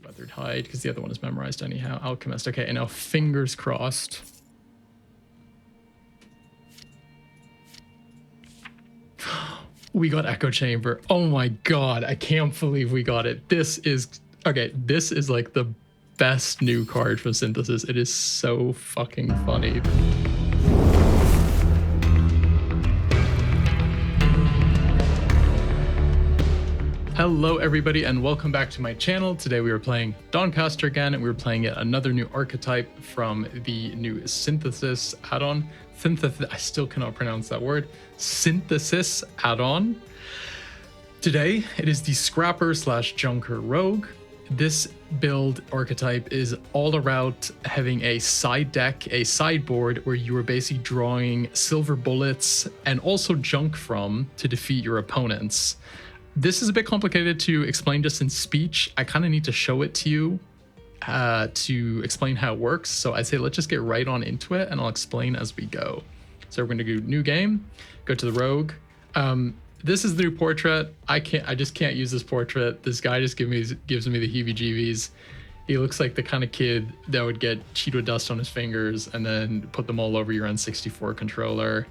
Weathered Hide, because the other one is memorized anyhow. Alchemist. Okay, and now fingers crossed. We got Echo Chamber. Oh my god, I can't believe we got it. This is... Okay, this is like the best new card from Synthesis. It is so fucking funny. Hello everybody and welcome back to my channel. Today we are playing Dawncaster again, and we were playing yet another new archetype from the new Synthesis add-on. I still cannot pronounce that word. Synthesis add-on. Today it is the Scrapper / Junker Rogue. This build archetype is all about having a side deck, a sideboard where you are basically drawing silver bullets and also junk from to defeat your opponents. This is a bit complicated to explain just in speech. I kind of need to show it to you to explain how it works. So I say let's just get right on into it and I'll explain as we go. So we're going to do new game, go to the Rogue. This is the new portrait. I just can't use this portrait. This guy just gives me the heebie-jeebies. He looks like the kind of kid that would get Cheeto dust on his fingers and then put them all over your N64 controller.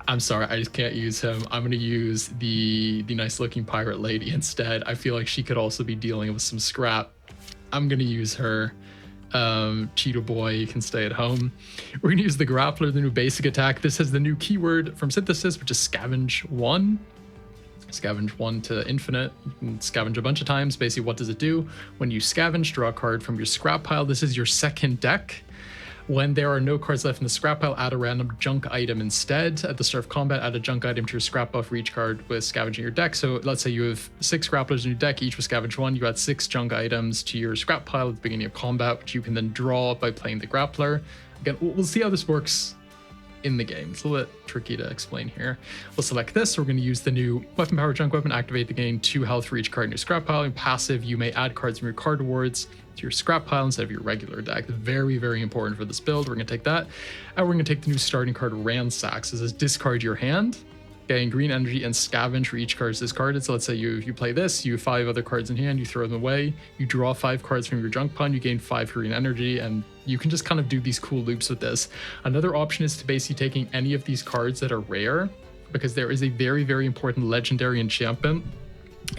I'm sorry, I just can't use him. I'm going to use the nice looking pirate lady instead. I feel like she could also be dealing with some scrap. I'm going to use her. Cheeto boy, you can stay at home. We're going to use the grappler, the new basic attack. This has the new keyword from Synthesis, which is scavenge 1. Scavenge 1 to infinite. You can scavenge a bunch of times. Basically, what does it do? When you scavenge, draw a card from your scrap pile. This is your second deck. When there are no cards left in the scrap pile, add a random junk item instead. At the start of combat, add a junk item to your scrap pile for each card with scavenging your deck. So let's say you have 6 grapplers in your deck, each with scavenge 1. You add 6 junk items to your scrap pile at the beginning of combat, which you can then draw by playing the grappler. Again, we'll see how this works in the game. It's a little bit tricky to explain here. We'll select this. We're going to use the new weapon power junk weapon. Activate the gain 2 health for each card in your scrap pile. And passive, you may add cards from your card rewards to your scrap pile instead of your regular deck. Very, very important for this build. We're going to take that. And we're going to take the new starting card Ransack. So this is discard your hand, gain green energy, and scavenge for each card discarded. So let's say you play this, you have 5 other cards in hand, you throw them away, you draw 5 cards from your junk pile, you gain 5 green energy, and you can just kind of do these cool loops with this. Another option is to basically taking any of these cards that are rare, because there is a very, very important legendary enchantment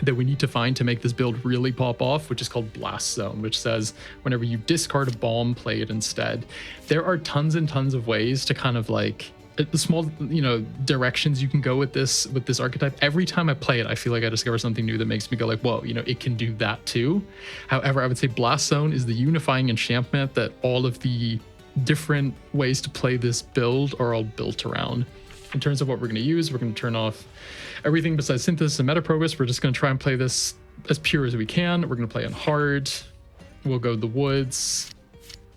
that we need to find to make this build really pop off, which is called Blast Zone, which says whenever you discard a bomb, play it instead. There are tons and tons of ways to kind of like the small, directions you can go with this archetype. Every time I play it, I feel like I discover something new that makes me go like, whoa, it can do that too. However, I would say Blast Zone is the unifying enchantment that all of the different ways to play this build are all built around. In terms of what we're going to use, we're going to turn off everything besides Synthesis and Metaprogress. We're just going to try and play this as pure as we can. We're going to play on hard. We'll go the woods,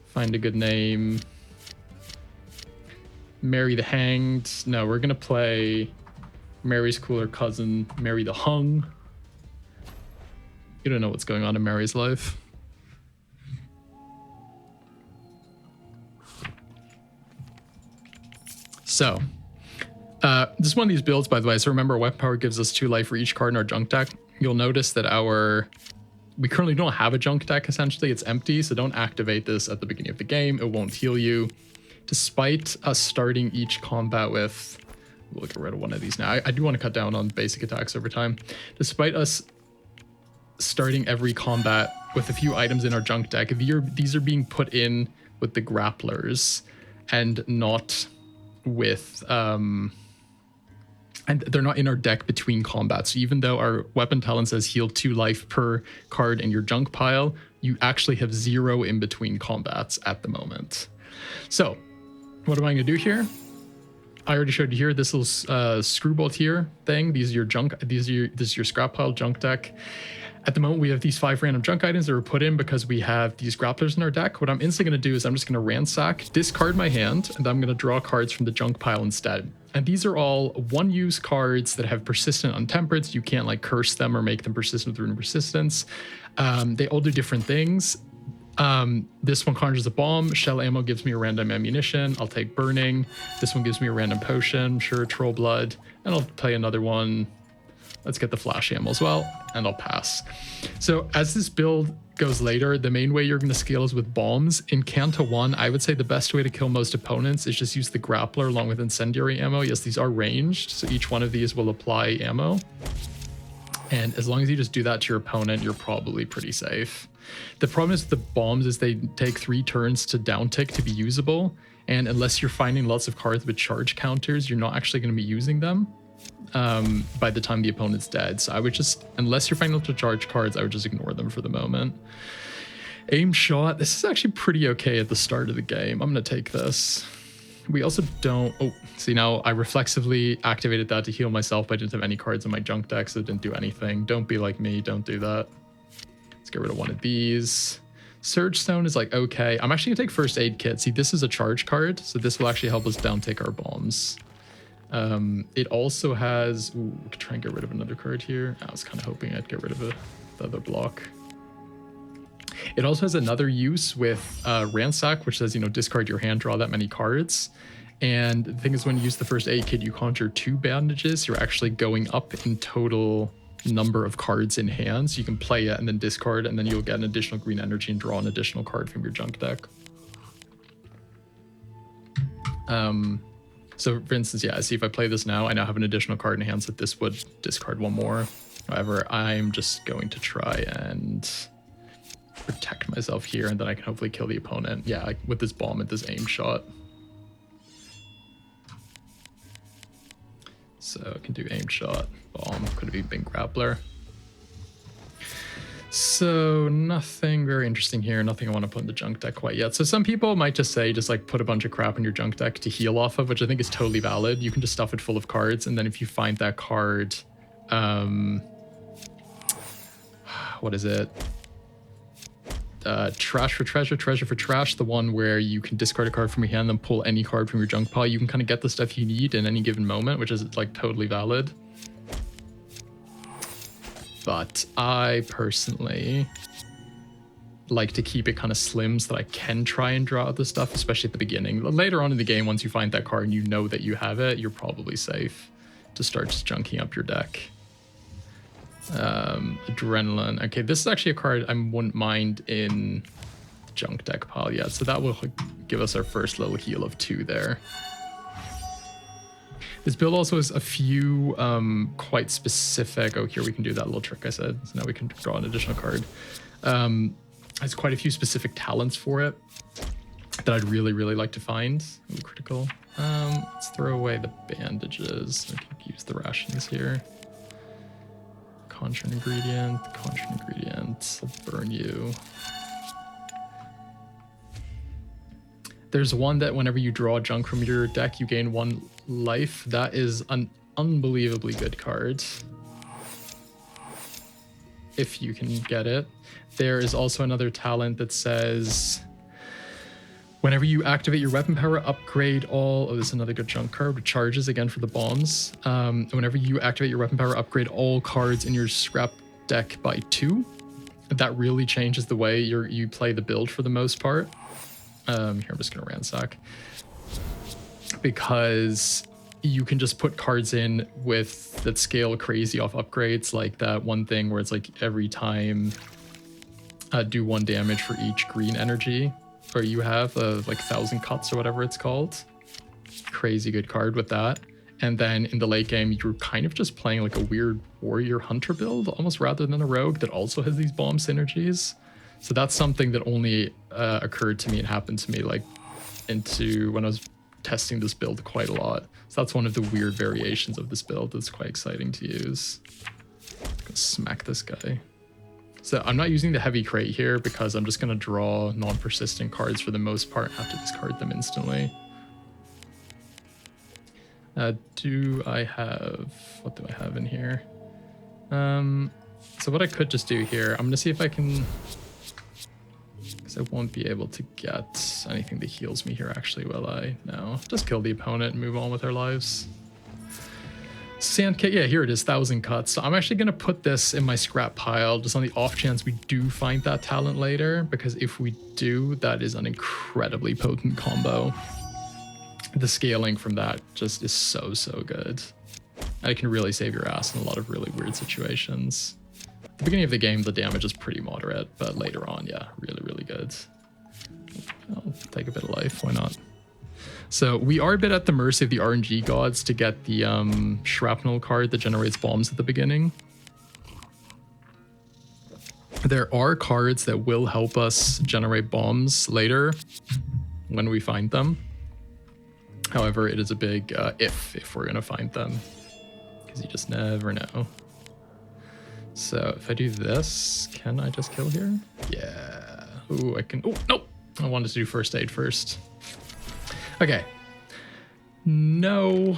find a good name. Mary the Hanged. No, we're going to play Mary's cooler cousin, Mary the Hung. You don't know what's going on in Mary's life. So, this is one of these builds, by the way. So remember, weapon power gives us 2 life for each card in our junk deck. You'll notice that we currently don't have a junk deck, essentially. It's empty, so don't activate this at the beginning of the game. It won't heal you. Despite us starting each combat with... We'll get rid of one of these now. I do want to cut down on basic attacks over time. Despite us starting every combat with a few items in our junk deck, these are being put in with the grapplers and not with... and they're not in our deck between combats. So even though our weapon talent says heal 2 life per card in your junk pile, you actually have 0 in between combats at the moment. So what am I going to do here? I already showed you here this little screwball tier thing. These are your junk. This is your scrap pile junk deck. At the moment, we have these 5 random junk items that were put in because we have these grapplers in our deck. What I'm instantly going to do is I'm just going to ransack, discard my hand, and I'm going to draw cards from the junk pile instead. And these are all 1-use cards that have persistent untempereds. You can't like curse them or make them persistent with rune persistence. They all do different things. This one conjures a bomb. Shell ammo gives me a random ammunition. I'll take burning. This one gives me a random potion. Sure, troll blood. And I'll play another one. Let's get the flash ammo as well, and I'll pass. So as this build goes later, the main way you're going to scale is with bombs. In Canto 1, I would say the best way to kill most opponents is just use the grappler along with incendiary ammo. Yes, these are ranged, so each one of these will apply ammo. And as long as you just do that to your opponent, you're probably pretty safe. The problem is with the bombs is they take 3 turns to down tick to be usable. And unless you're finding lots of cards with charge counters, you're not actually going to be using them by the time the opponent's dead. So I would just, unless you're finding lots of charge cards, I would just ignore them for the moment. Aim shot. This is actually pretty okay at the start of the game. I'm going to take this. We also don't... Oh, see, now I reflexively activated that to heal myself, but I didn't have any cards in my junk deck, so it didn't do anything. Don't be like me. Don't do that. Let's get rid of one of these. Surge Stone is like, okay. I'm actually going to take First Aid Kit. See, this is a charge card, so this will actually help us down take our bombs. It also has... Ooh, we could try and get rid of another card here. I was kind of hoping I'd get rid of the other block. It also has another use with Ransack, which says, you know, discard your hand, draw that many cards. And the thing is, when you use the First Aid Kit, you conjure 2 bandages. You're actually going up in total number of cards in hand. So you can play it and then discard, and then you'll get an additional green energy and draw an additional card from your junk deck. So for instance, yeah, see if I play this now, I now have an additional card in hand, so this would discard 1 more. However, I'm just going to try and protect myself here, and then I can hopefully kill the opponent. Yeah, with this bomb and this aim shot. So I can do aim shot, bomb, could have even been grappler. So nothing very interesting here, nothing I want to put in the junk deck quite yet. So some people might just say, just like put a bunch of crap in your junk deck to heal off of, which I think is totally valid. You can just stuff it full of cards, and then if you find that card, what is it? Trash for treasure, treasure for trash, the one where you can discard a card from your hand and pull any card from your junk pile. You can kind of get the stuff you need in any given moment, which is like totally valid. But I personally like to keep it kind of slim so that I can try and draw other stuff, especially at the beginning. Later on in the game, once you find that card and you know that you have it, you're probably safe to start just junking up your deck. Adrenaline. Okay, this is actually a card I wouldn't mind in the junk deck pile yet, so that will give us our first little heal of 2 there. This build also has a few quite specific... Oh, here we can do that little trick I said, so now we can draw an additional card. Has quite a few specific talents for it that I'd really, really like to find. Ooh, critical. Let's throw away the bandages. I can use the rations here. Conjure an ingredient, I'll burn you. There's one that whenever you draw junk from your deck, you gain 1 life. That is an unbelievably good card, if you can get it. There is also another talent that says, whenever you activate your weapon power, upgrade all... Oh, this is another good junk card with charges again for the bombs. Whenever you activate your weapon power, upgrade all cards in your scrap deck by 2. That really changes the way you play the build for the most part. Here, I'm just going to ransack. Because you can just put cards in that scale crazy off upgrades, like that one thing where it's like every time do 1 damage for each green energy. Or you have like 1,000 cuts or whatever it's called. Crazy good card with that. And then in the late game, you're kind of just playing like a weird warrior hunter build, almost rather than a rogue that also has these bomb synergies. So that's something that only occurred to me and happened to me like when I was testing this build quite a lot. So that's one of the weird variations of this build that's quite exciting to use. Gonna smack this guy. So I'm not using the heavy crate here because I'm just going to draw non-persistent cards for the most part and have to discard them instantly. What do I have in here? So what I could just do here, I'm going to see if I can... Because I won't be able to get anything that heals me here actually, will I? No. Just kill the opponent and move on with our lives. Sand kit, yeah, here it is, 1,000 cuts. So I'm actually going to put this in my scrap pile just on the off chance we do find that talent later, because if we do, that is an incredibly potent combo. The scaling from that just is so, so good. And it can really save your ass in a lot of really weird situations. At the beginning of the game, the damage is pretty moderate, but later on, yeah, really, really good. I'll take a bit of life, why not? So we are a bit at the mercy of the RNG gods to get the shrapnel card that generates bombs at the beginning. There are cards that will help us generate bombs later when we find them. However, it is a big if we're gonna find them, because you just never know. So if I do this, can I just kill here? Yeah. Ooh, I can. Oh, nope. I wanted to do first aid first. Okay. No.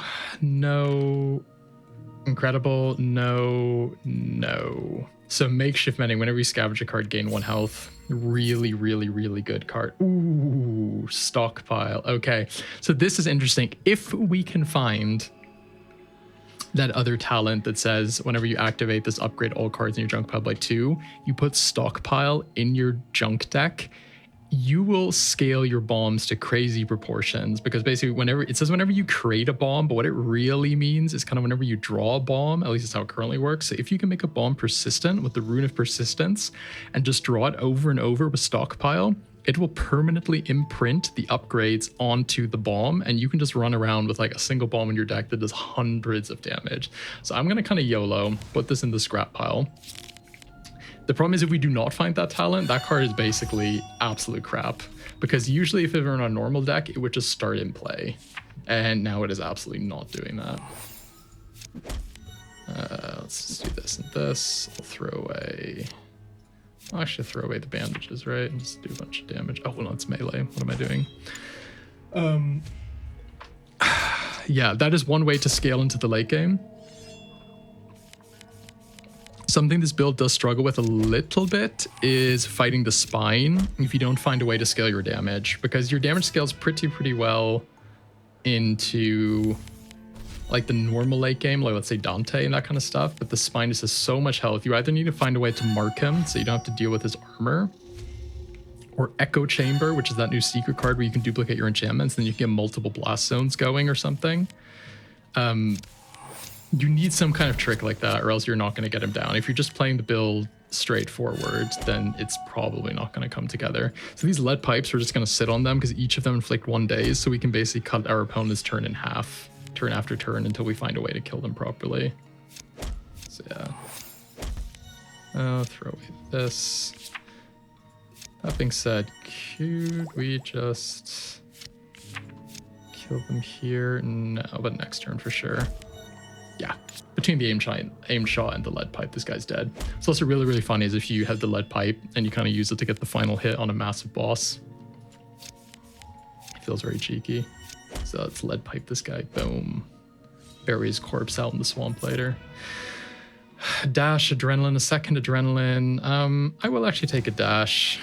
Incredible. No. So makeshift mending. Whenever you scavenge a card, gain 1 health. Really, really, really good card. Ooh, stockpile. Okay. So this is interesting. If we can find that other talent that says whenever you activate this, upgrade all cards in your junk pile by 2, you put stockpile in your junk deck, you will scale your bombs to crazy proportions, because basically whenever it says whenever you create a bomb, but what it really means is kind of whenever you draw a bomb, at least that's how it currently works. So if you can make a bomb persistent with the rune of persistence and just draw it over and over with stockpile, it will permanently imprint the upgrades onto the bomb, and you can just run around with like a single bomb in your deck that does hundreds of damage. So I'm gonna kind of YOLO, put this in the scrap pile. The problem is if we do not find that talent, that card is basically absolute crap, because usually if it were in a normal deck, it would just start in play. And now it is absolutely not doing that. Let's just do this and this. I'll throw away... I'll actually throw away the bandages, right? And just do a bunch of damage. Oh, well, no, it's melee. What am I doing? Yeah, that is one way to scale into the late game. Something this build does struggle with a little bit is fighting the spine if you don't find a way to scale your damage, because your damage scales pretty well into like the normal late game, like let's say Dante and that kind of stuff, but the spine just has so much health. You either need to find a way to mark him so you don't have to deal with his armor, or Echo Chamber, which is that new secret card where you can duplicate your enchantments, then you can get multiple blast zones going or something. You need some kind of trick like that, or else you're not going to get him down. If you're just playing the build straightforward, then it's probably not going to come together. So these lead pipes, we're just going to sit on them because each of them inflict 1 daze, so we can basically cut our opponent's turn in half, turn after turn, until we find a way to kill them properly. So yeah. I'll throw away this. That being said, could we just kill them here? No, but next turn for sure. Yeah, between the aim shot and the lead pipe, this guy's dead. It's also really funny is if you have the lead pipe and you kind of use it to get the final hit on a massive boss. It feels very cheeky. So let's lead pipe this guy. Boom. Bury his corpse out in the swamp later. Dash, adrenaline, a second adrenaline. I will actually take a dash.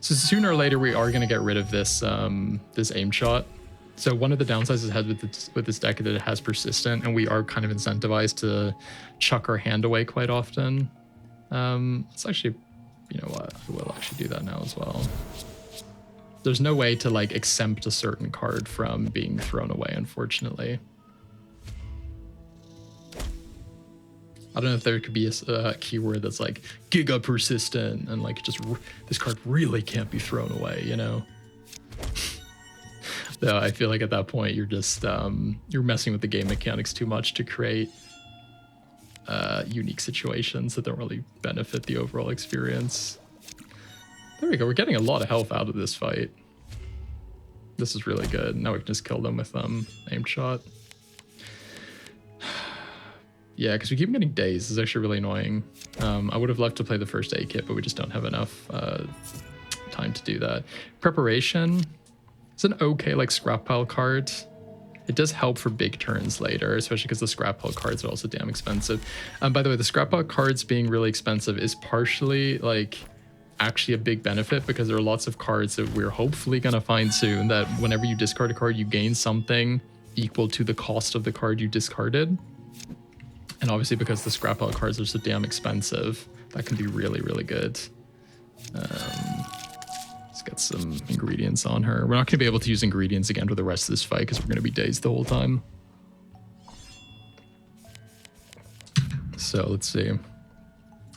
So sooner or later we are going to get rid of this this aim shot. So one of the downsides it has with this deck is that it has persistent, and we are kind of incentivized to chuck our hand away quite often. It's actually, you know what, I will actually do that now as well. There's no way to like exempt a certain card from being thrown away, unfortunately. I don't know if there could be a keyword that's like giga persistent and like just this card really can't be thrown away, you know? Though I feel like at that point you're just you're messing with the game mechanics too much to create unique situations that don't really benefit the overall experience. There we go. We're getting a lot of health out of this fight. This is really good. Now we can just kill them with aimed shot. Yeah, because we keep getting dazed. This is actually really annoying. I would have loved to play the first aid kit, but we just don't have enough time to do that. Preparation. It's an okay like scrap pile card. It does help for big turns later, especially because the scrap pile cards are also damn expensive. By the way, the scrap pile cards being really expensive is partially like actually a big benefit, because there are lots of cards that we're hopefully going to find soon that whenever you discard a card, you gain something equal to the cost of the card you discarded. And obviously because the scrap pile cards are so damn expensive, that can be really, really good. This get some ingredients on her. We're not going to be able to use ingredients again for the rest of this fight because we're going to be dazed the whole time. So let's see.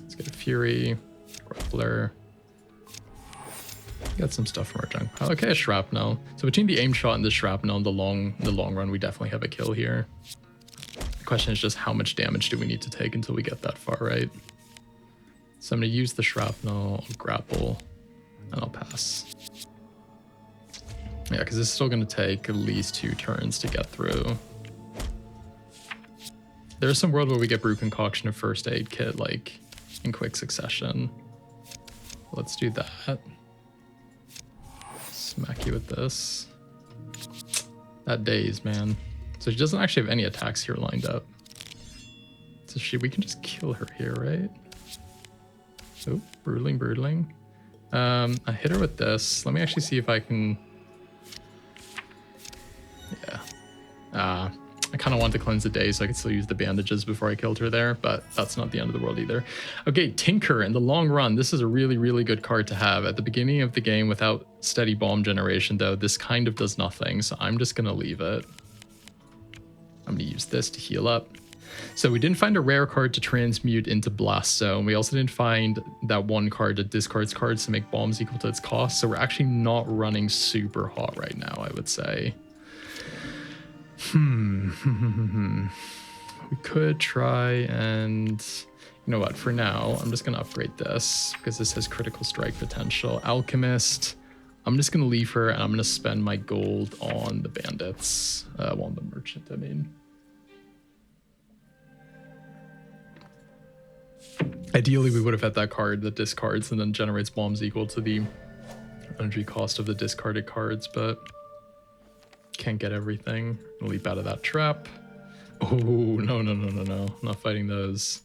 Let's get a Fury, Grappler. Got some stuff from our junk pile. Okay, a Shrapnel. So between the aim shot and the Shrapnel in the long run, we definitely have a kill here. The question is just how much damage do we need to take until we get that far, right? So I'm going to use the Shrapnel, I'll grapple, and I'll pass. Yeah, because this is still going to take at least 2 turns to get through. There's some world where we get brew concoction of first aid kit, like, in quick succession. Let's do that. Smack you with this. That daze, man. So she doesn't actually have any attacks here lined up. So we can just kill her here, right? Oh, brutling. I hit her with this. Let me actually see if I can... Yeah. I kind of want to cleanse the day so I could still use the bandages before I killed her there, but that's not the end of the world either. Okay, Tinker in the long run. This is a really, really good card to have. At the beginning of the game without steady bomb generation, though, this kind of does nothing, so I'm just going to leave it. I'm going to use this to heal up. So we didn't find a rare card to transmute into Blast Zone. We also didn't find that one card that discards cards to make bombs equal to its cost, so we're actually not running super hot right now, I would say. We could try and, you know what, for now, I'm just going to upgrade this because this has critical strike potential. Alchemist, I'm just going to leave her and I'm going to spend my gold on the bandits, on the merchant, I mean. Ideally, we would have had that card that discards and then generates bombs equal to the energy cost of the discarded cards, but can't get everything. I'll leap out of that trap. Oh, no. Not fighting those.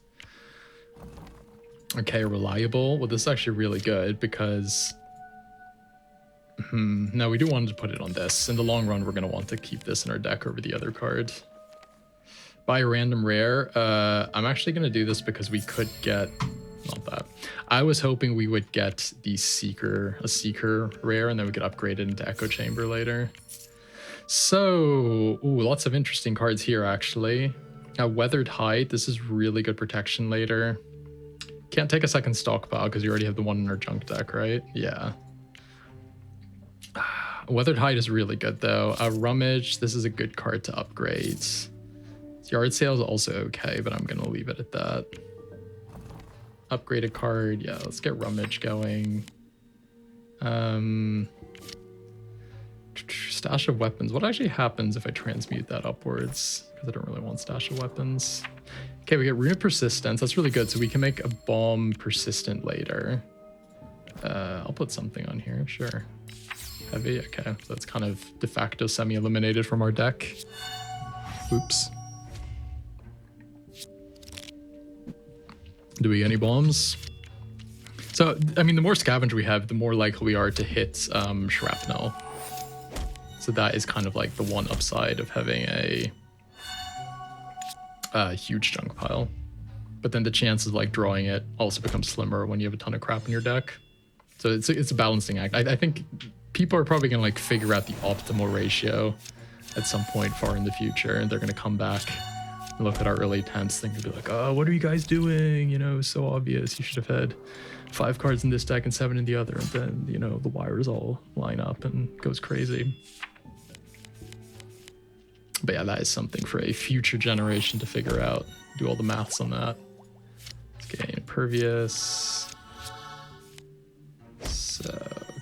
Okay, reliable. Well, this is actually really good because... no, we do want to put it on this. In the long run, we're going to want to keep this in our deck over the other card. Buy a random rare. I'm actually going to do this because we could get... Not that. I was hoping we would get the a Seeker rare, and then we could upgrade it into Echo Chamber later. So, lots of interesting cards here, actually. Weathered Hide. This is really good protection later. Can't take a second stockpile because you already have the one in our junk deck, right? Yeah. Weathered Hide is really good, though. Rummage. This is a good card to upgrade. Yard Sale is also okay, but I'm going to leave it at that. Upgraded card. Yeah, let's get Rummage going. Stash of Weapons. What actually happens if I transmute that upwards? Because I don't really want Stash of Weapons. Okay, we get Rune of Persistence. That's really good. So we can make a bomb persistent later. I'll put something on here. Sure. Heavy. Okay. So that's kind of de facto semi-eliminated from our deck. Oops. Do we get any bombs? So, I mean, the more scavenge we have, the more likely we are to hit Shrapnel. So that is kind of like the one upside of having a huge junk pile. But then the chances of like drawing it also becomes slimmer when you have a ton of crap in your deck. So it's a balancing act. I think people are probably going to like figure out the optimal ratio at some point far in the future, and they're going to come back and look at our early attempts and be like, oh, what are you guys doing? You know, so obvious. You should have had 5 cards in this deck and 7 in the other, and then, you know, the wires all line up and goes crazy. But yeah, that is something for a future generation to figure out. Do all the maths on that. Let's get Impervious. So,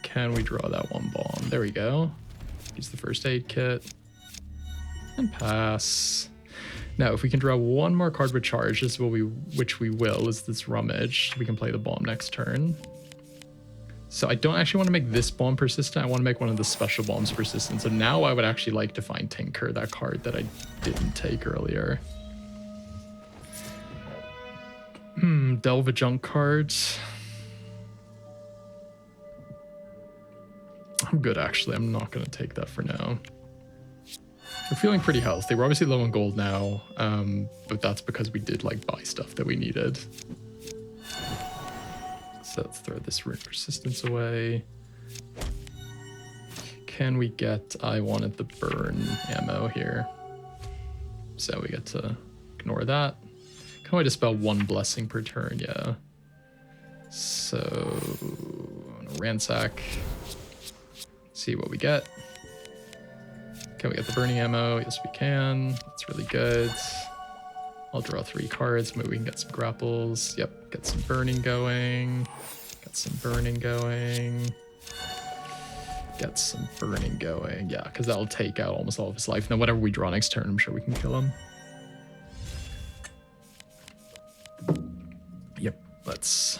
can we draw that one bomb? There we go. Use the first aid kit. And pass. Now, if we can draw one more card with charge, this is which we will, is this Rummage. We can play the bomb next turn. So I don't actually want to make this bomb persistent. I want to make one of the special bombs persistent. So now I would actually like to find Tinker, that card that I didn't take earlier. Delve a junk card. I'm good, actually. I'm not going to take that for now. We're feeling pretty healthy. We're obviously low on gold now, but that's because we did like buy stuff that we needed. So let's throw this Rune Persistence away. Can we get, I wanted the burn ammo here. So we get to ignore that. Can we dispel 1 blessing per turn? Yeah. So, ransack. See what we get. Can we get the burning ammo? Yes, we can. That's really good. I'll draw 3 cards. Maybe we can get some grapples. Yep, get some burning going. Get some burning going. Get some burning going. Yeah, because that'll take out almost all of his life. Now, whatever we draw next turn, I'm sure we can kill him. Yep, let's...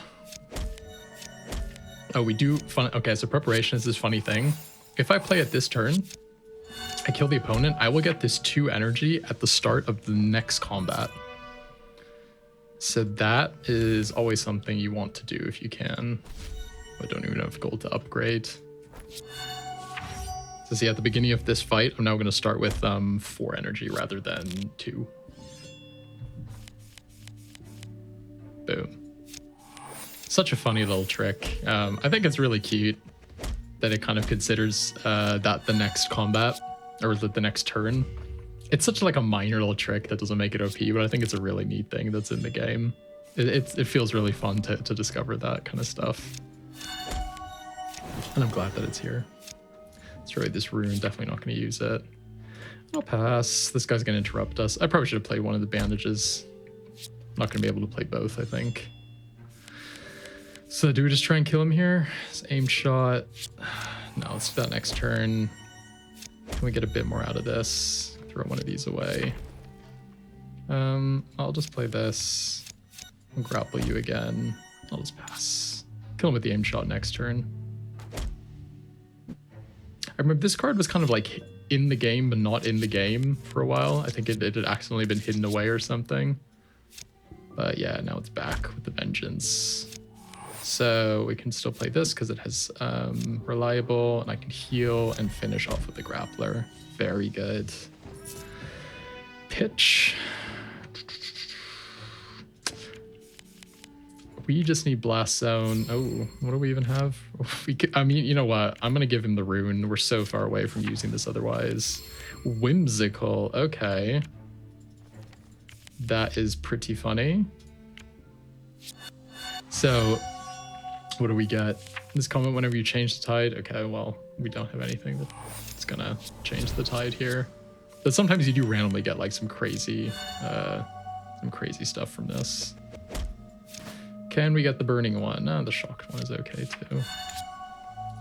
Oh, we do... Okay, so preparation is this funny thing. If I play it this turn, I kill the opponent, I will get this 2 energy at the start of the next combat. So that is always something you want to do if you can. I don't even have gold to upgrade. So see, at the beginning of this fight, I'm now going to start with 4 energy rather than 2. Boom. Such a funny little trick. I think it's really cute that it kind of considers that the next combat, or the next turn. It's such like a minor little trick that doesn't make it OP, but I think it's a really neat thing that's in the game. It feels really fun to discover that kind of stuff. And I'm glad that it's here. Let's really this rune, definitely not going to use it. I'll pass. This guy's going to interrupt us. I probably should have played one of the bandages. I'm not going to be able to play both, I think. So do we just try and kill him here? It's aim shot. No, let's do that next turn. Can we get a bit more out of this? Throw one of these away. I'll just play this. I'll grapple you again. I'll just pass. Kill him with the aim shot next turn. I remember this card was kind of like in the game, but not in the game for a while. I think it had accidentally been hidden away or something. But yeah, now it's back with the vengeance. So we can still play this because it has reliable, and I can heal and finish off with the grappler. Very good. Pitch. We just need blast zone. Oh, what do we even have? I mean, you know what? I'm gonna give him the rune. We're so far away from using this otherwise. Whimsical. Okay. That is pretty funny. So, what do we get? This comment whenever you change the tide. Okay, well, we don't have anything that's gonna change the tide here. But sometimes you do randomly get like some crazy stuff from this. Can we get the burning one? No, the shocked one is okay too.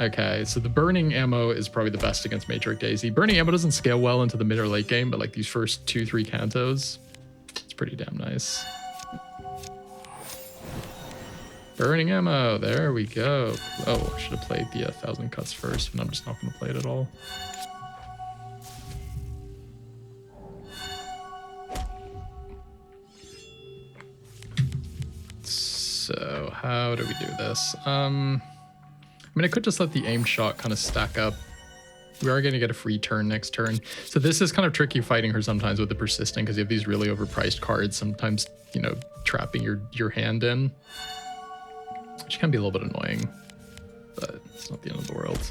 Okay, so the burning ammo is probably the best against Matrix Daisy. Burning ammo doesn't scale well into the mid or late game, but like these first 2-3 cantos, it's pretty damn nice. Burning ammo, there we go. Oh, I should have played the 1,000 cuts first, but I'm just not going to play it at all. So how do we do this? I mean, I could just let the aim shot kind of stack up. We are going to get a free turn next turn. So this is kind of tricky fighting her sometimes with the persistent, because you have these really overpriced cards, sometimes, you know, trapping your hand in. Which can be a little bit annoying, but it's not the end of the world.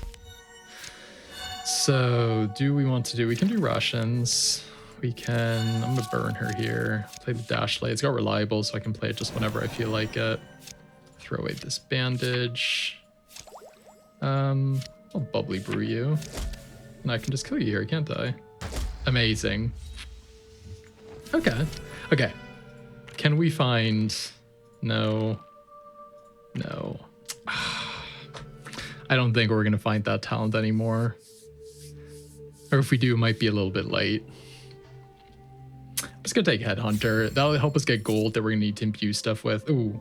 So do we want to do, we can do rations. We can, I'm gonna burn her here. Play the dash light. It's got reliable, so I can play it just whenever I feel like it. Throw away this bandage. I'll bubbly brew you. And I can just kill you here, can't I? Amazing. Okay. Okay. Can we find, no. I don't think we're gonna find that talent anymore. Or if we do, it might be a little bit late. I'm just gonna take Headhunter. That'll help us get gold that we're gonna need to imbue stuff with. Ooh.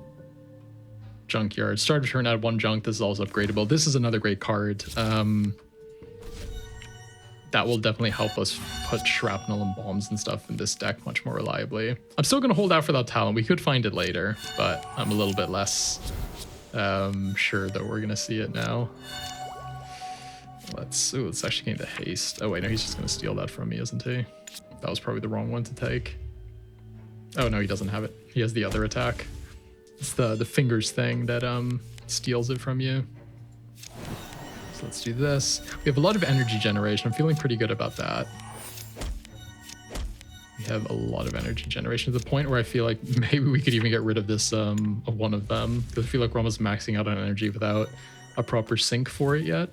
Junkyard. Start to turn out 1 junk. This is also upgradable. This is another great card. That will definitely help us put shrapnel and bombs and stuff in this deck much more reliably. I'm still gonna hold out for that talent. We could find it later, but I'm a little bit less sure that we're gonna see it now. Let's actually gain the haste. Oh wait, no, he's just gonna steal that from me, isn't he? That was probably the wrong one to take. Oh no, he doesn't have it. He has the other attack. It's the fingers thing that steals it from you. So So let's do this. We have a lot of energy generation. I'm feeling pretty good about that. We have a lot of energy generation to the point where I feel like maybe we could even get rid of this of one of them, because I feel like we're almost maxing out on energy without a proper sink for it yet.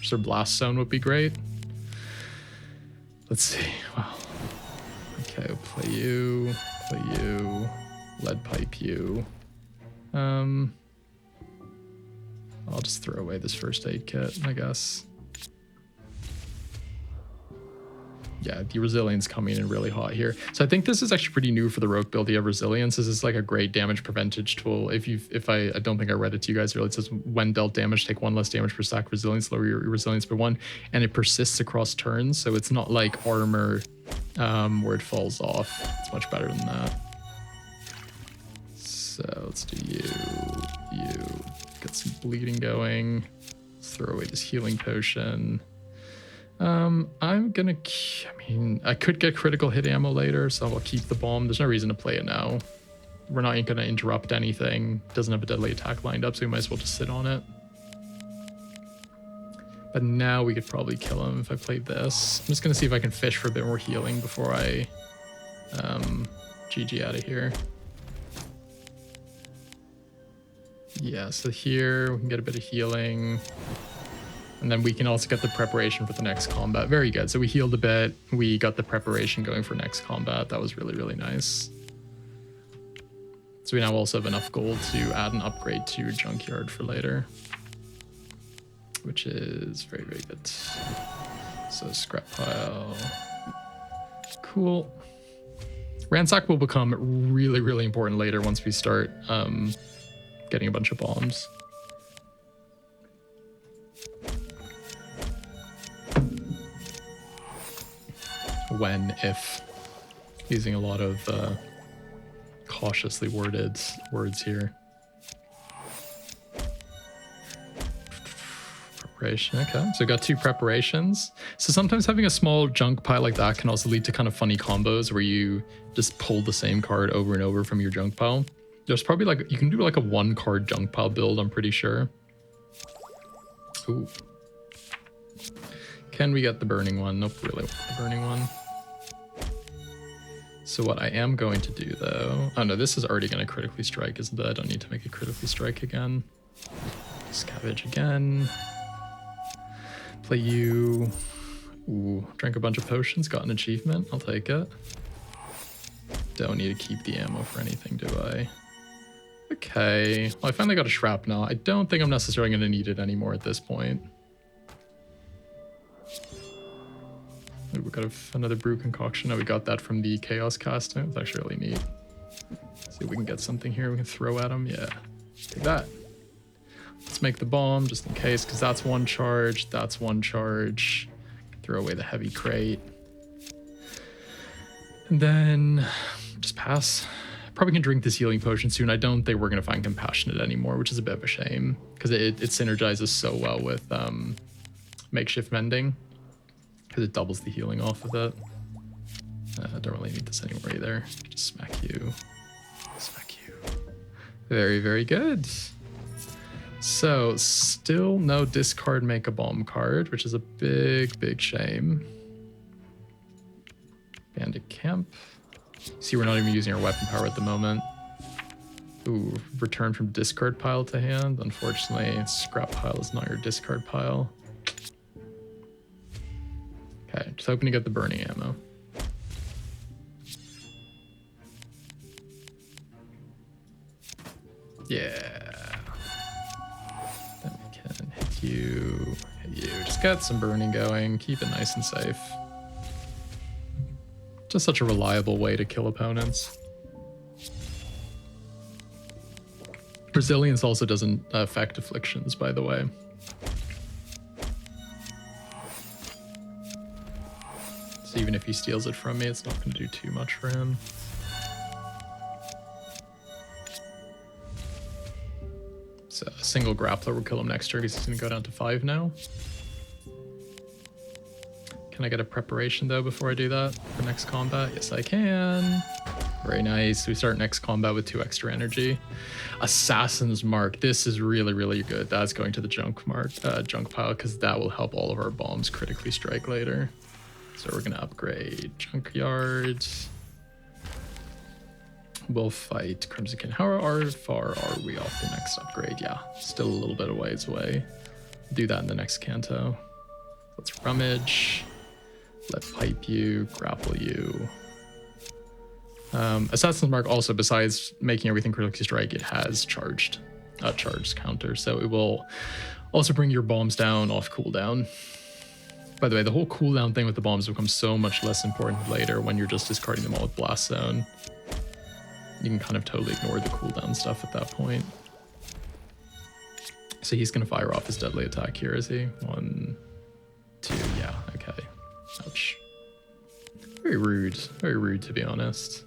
So blast zone would be great. Let's see. Wow. Okay, we'll play you, lead pipe you. I'll just throw away this first aid kit, I guess. Yeah, the resilience coming in really hot here. So I think this is actually pretty new for the rogue build. You have resilience. This is like a great damage percentage tool. I don't think I read it to you guys earlier. It says when dealt damage, take 1 less damage per stack resilience, lower your resilience by 1, and it persists across turns. So it's not like armor where it falls off. It's much better than that. So let's do you. Get some bleeding going. Let's throw away this healing potion. I could get critical hit ammo later, so I'll keep the bomb. There's no reason to play it now. We're not going to interrupt anything. Doesn't have a deadly attack lined up, so we might as well just sit on it. But now we could probably kill him if I played this. I'm just going to see if I can fish for a bit more healing before I GG out of here. Yeah, so here we can get a bit of healing. And then we can also get the preparation for the next combat. Very good. So we healed a bit. We got the preparation going for next combat. That was really, really nice. So we now also have enough gold to add an upgrade to Junkyard for later, which is very, very good. So scrap pile. Cool. Ransack will become really, really important later once we start getting a bunch of bombs. If using a lot of cautiously worded words here. Preparation, okay. So we got 2 preparations. So sometimes having a small junk pile like that can also lead to kind of funny combos where you just pull the same card over and over from your junk pile. There's probably like, you can do like a 1-card junk pile build, I'm pretty sure. Ooh. Can we get the burning one? Nope, really want the burning one. So what I am going to do though, oh no, this is already going to critically strike, isn't it? I don't need to make it critically strike again. Scavenge again. Play you. Ooh, drank a bunch of potions, got an achievement, I'll take it. Don't need to keep the ammo for anything, do I? Okay, well I finally got a shrapnel. I don't think I'm necessarily going to need it anymore at this point. We got another brew concoction. Oh, we got that from the chaos casting. It's actually really neat. See if we can get something here we can throw at him. Yeah, take that. Let's make the bomb just in case, because that's 1 charge. That's 1 charge. Throw away the heavy crate. And then just pass. Probably can drink this healing potion soon. I don't think we're going to find compassionate anymore, which is a bit of a shame, because it synergizes so well with makeshift mending. Because it doubles the healing off of it. I don't really need this anymore either. Just smack you. Smack you. Very, very good. So, still no discard make a bomb card, which is a big, big shame. Bandit camp. See, we're not even using our weapon power at the moment. Ooh, return from discard pile to hand. Unfortunately, scrap pile is not your discard pile. Okay, just hoping to get the burning ammo. Yeah. Then we can hit you. Just get some burning going. Keep it nice and safe. Just such a reliable way to kill opponents. Resilience also doesn't affect afflictions, by the way. So even if he steals it from me, it's not going to do too much for him. So a single grappler will kill him next turn because he's going to go down to 5 now. Can I get a preparation though before I do that for next combat? Yes, I can. Very nice. We start next combat with 2 extra energy. Assassin's Mark. This is really, really good. That's going to the junk pile because that will help all of our bombs critically strike later. So we're gonna upgrade Junkyard. We'll fight Crimson King. How far are we off the next upgrade? Yeah, still a little bit of ways away. Do that in the next Canto. Let's rummage. Let pipe you, grapple you. Assassin's Mark also, besides making everything critically strike, it has charged counter, so it will also bring your bombs down off cooldown. By the way, the whole cooldown thing with the bombs becomes so much less important later when you're just discarding them all with Blast Zone. You can kind of totally ignore the cooldown stuff at that point. So he's going to fire off his deadly attack here, is he? 1, 2, yeah, okay. Ouch. Very rude to be honest.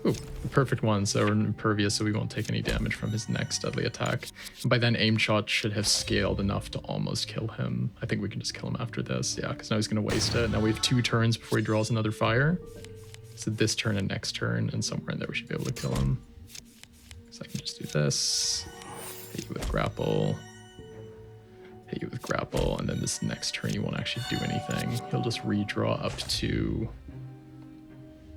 Ooh, the perfect one, so we're impervious, so we won't take any damage from his next deadly attack. And by then, aim shot should have scaled enough to almost kill him. I think we can just kill him after this, yeah, because now he's going to waste it. Now we have 2 turns before he draws another fire. So this turn and next turn, and somewhere in there we should be able to kill him. So I can just do this, hit you with grapple, hit you with grapple, and then this next turn he won't actually do anything. He'll just redraw up to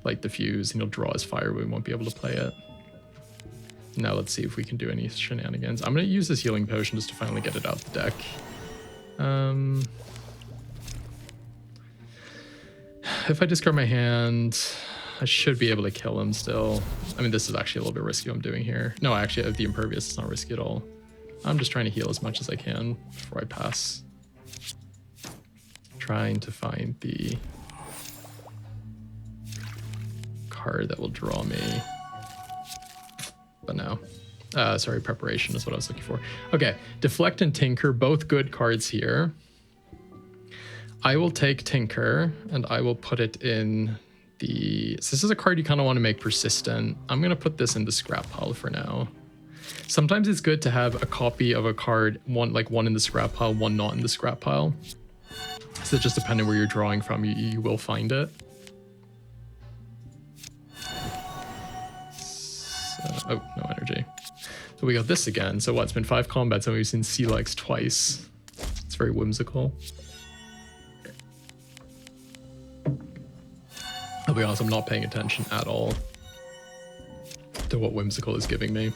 light the fuse, and he'll draw his fire, but we won't be able to play it. Now let's see if we can do any shenanigans. I'm going to use this healing potion just to finally get it out the deck. If I discard my hand, I should be able to kill him still. I mean, this is actually a little bit risky what I'm doing here. No, actually, the impervious is not risky at all. I'm just trying to heal as much as I can before I pass. Trying to find the card that will draw me. But no. Sorry, preparation is what I was looking for. Okay, Deflect and Tinker, both good cards here. I will take Tinker and I will put it in the... So this is a card you kind of want to make persistent. I'm going to put this in the scrap pile for now. Sometimes it's good to have a copy of a card, one in the scrap pile, one not in the scrap pile. So just depending where you're drawing from, you will find it. Oh, no energy. So we got this again. So what, it's been 5 combats and we've seen Sea-Legs twice. It's very whimsical. I'll be honest, I'm not paying attention at all to what whimsical is giving me.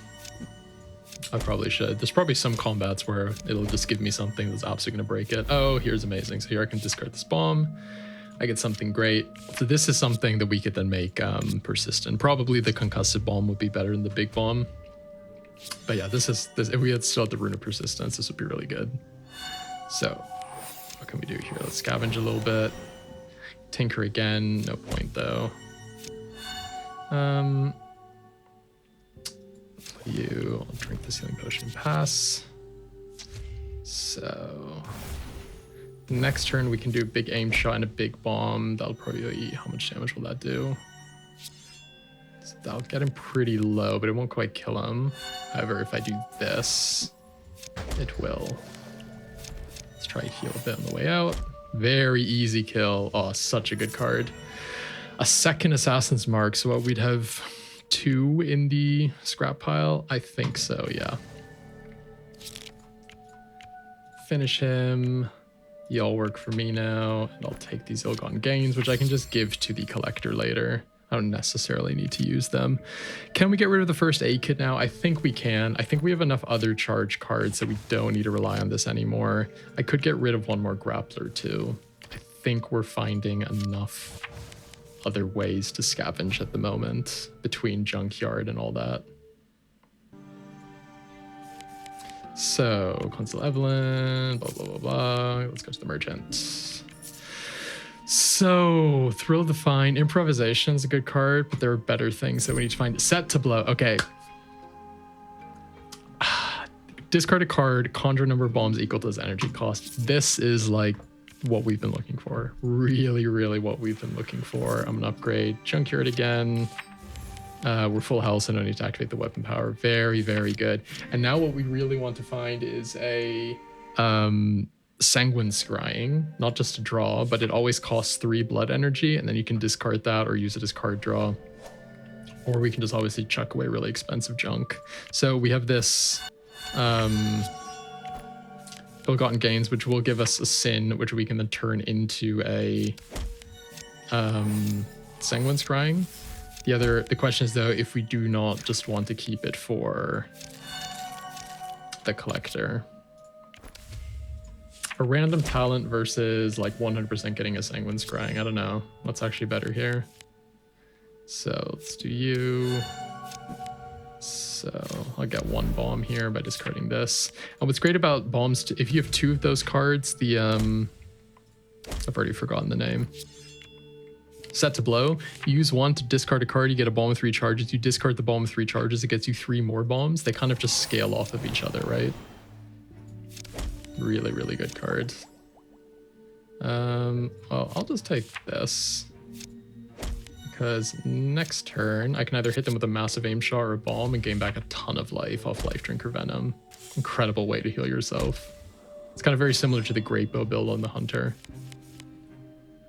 I probably should. There's probably some combats where it'll just give me something that's absolutely gonna break it. Oh, here's amazing. So here I can discard this bomb. I get something great. So this is something that we could then make persistent. Probably the concussive bomb would be better than the big bomb. But yeah, this if we had still had the Rune of Persistence, this would be really good. So what can we do here? Let's scavenge a little bit. Tinker again, no point though. I'll drink this healing potion and pass. So next turn we can do a big aim shot and a big bomb. That'll probably, how much damage will that do? So that'll get him pretty low, but it won't quite kill him. However, if I do this, it will. Let's try to heal a bit on the way out. Very easy kill. Oh, such a good card. A second Assassin's Mark. So what, we'd have 2 in the scrap pile? I think so, yeah. Finish him. Y'all work for me now. And I'll take these ill-gotten gains, which I can just give to the collector later. I don't necessarily need to use them. Can we get rid of the first aid kit now? I think we can. I think we have enough other charge cards that we don't need to rely on this anymore. I could get rid of one more grappler too. I think we're finding enough other ways to scavenge at the moment between Junkyard and all that. So, Consul Evelyn, blah, blah, blah, blah. Let's go to the merchant. So, Thrill of the Find. Improvisation is a good card, but there are better things that we need to find. Set to Blow. Okay. Discard a card, conjure number of bombs equal to its energy cost. This is like what we've been looking for. Really, really what we've been looking for. I'm gonna upgrade Junkyard again. We're full health, so no need to activate the weapon power. Very, very good. And now what we really want to find is a Sanguine Scrying, not just to draw, but it always costs 3 blood energy, and then you can discard that or use it as card draw. Or we can just obviously chuck away really expensive junk. So we have this ill-gotten gains, which will give us a sin, which we can then turn into a Sanguine Scrying. The question is though, if we do not just want to keep it for the collector. A random talent versus like 100% getting a Sanguine Scrying. I don't know. What's actually better here? So let's do you. So I'll get 1 bomb here by discarding this. And what's great about bombs, if you have 2 of those cards, the I've already forgotten the name. Set to blow. You use 1 to discard a card, you get a bomb with 3 charges. You discard the bomb with 3 charges, it gets you 3 more bombs. They kind of just scale off of each other, right? Really, really good card. Well, I'll just take this. Because next turn, I can either hit them with a massive aim shot or a bomb and gain back a ton of life off Life Drink or Venom. Incredible way to heal yourself. It's kind of very similar to the Great Bow build on the Hunter.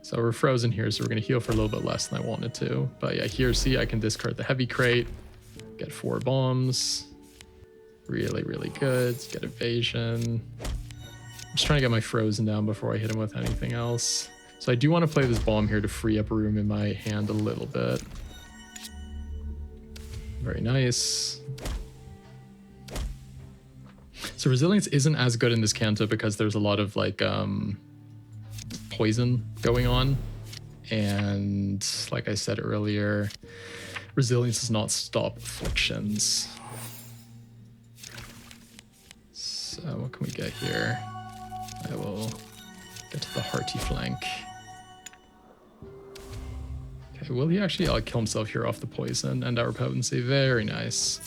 So we're frozen here, so we're going to heal for a little bit less than I wanted to. But yeah, here, see, I can discard the Heavy Crate, get 4 bombs. Really, really good. Get evasion. I'm just trying to get my frozen down before I hit him with anything else. So I do want to play this bomb here to free up room in my hand a little bit. Very nice. So resilience isn't as good in this Canto because there's a lot of like poison going on. And like I said earlier, resilience does not stop afflictions. So what can we get here? I will get to the hearty flank. Okay, will he actually kill himself here off the poison and our potency? Very nice.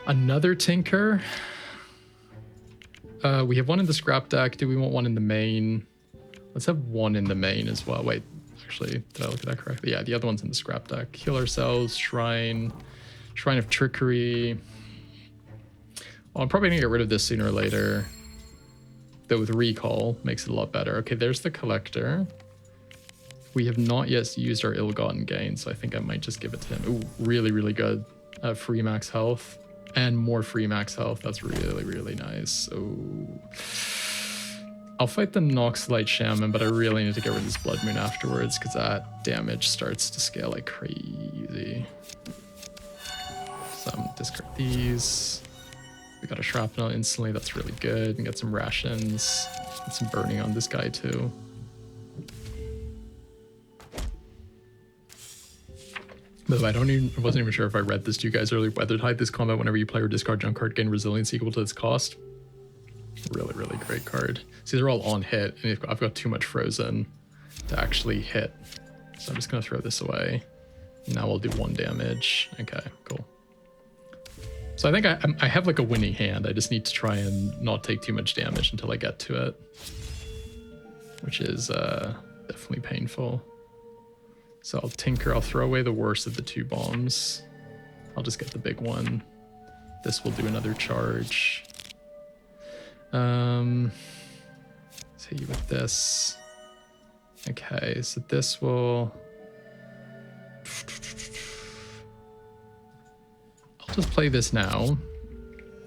Another Tinker. We have 1 in the scrap deck. Do we want 1 in the main? Let's have 1 in the main as well. Wait, actually, did I look at that correctly? Yeah, the other one's in the scrap deck. Heal ourselves, Shrine of Trickery. Well, I'm probably gonna get rid of this sooner or later. Though with Recall, makes it a lot better. Okay, there's the Collector. We have not yet used our ill-gotten gain, so I think I might just give it to him. Ooh, really, really good. Free max health. And more free max health. That's really, really nice. Ooh. I'll fight the Nox Light Shaman, but I really need to get rid of this Blood Moon afterwards, because that damage starts to scale like crazy. So I'm gonna discard these. We got a Shrapnel instantly, that's really good. And get some rations. Get some burning on this guy too. By the way, I wasn't even sure if I read this to you guys earlier. Weather Tide, this combat, whenever you play or discard junk card, gain resilience equal to its cost. Really, really great card. See, they're all on hit, and I've got too much frozen to actually hit. So I'm just gonna throw this away. Now we'll do 1 damage. Okay, cool. So I think I have like a winning hand. I just need to try and not take too much damage until I get to it, which is definitely painful. So I'll Tinker. I'll throw away the worst of the 2 bombs. I'll just get the big one. This will do another charge. Let's hit you with this. Okay, so this will... I'll just play this now,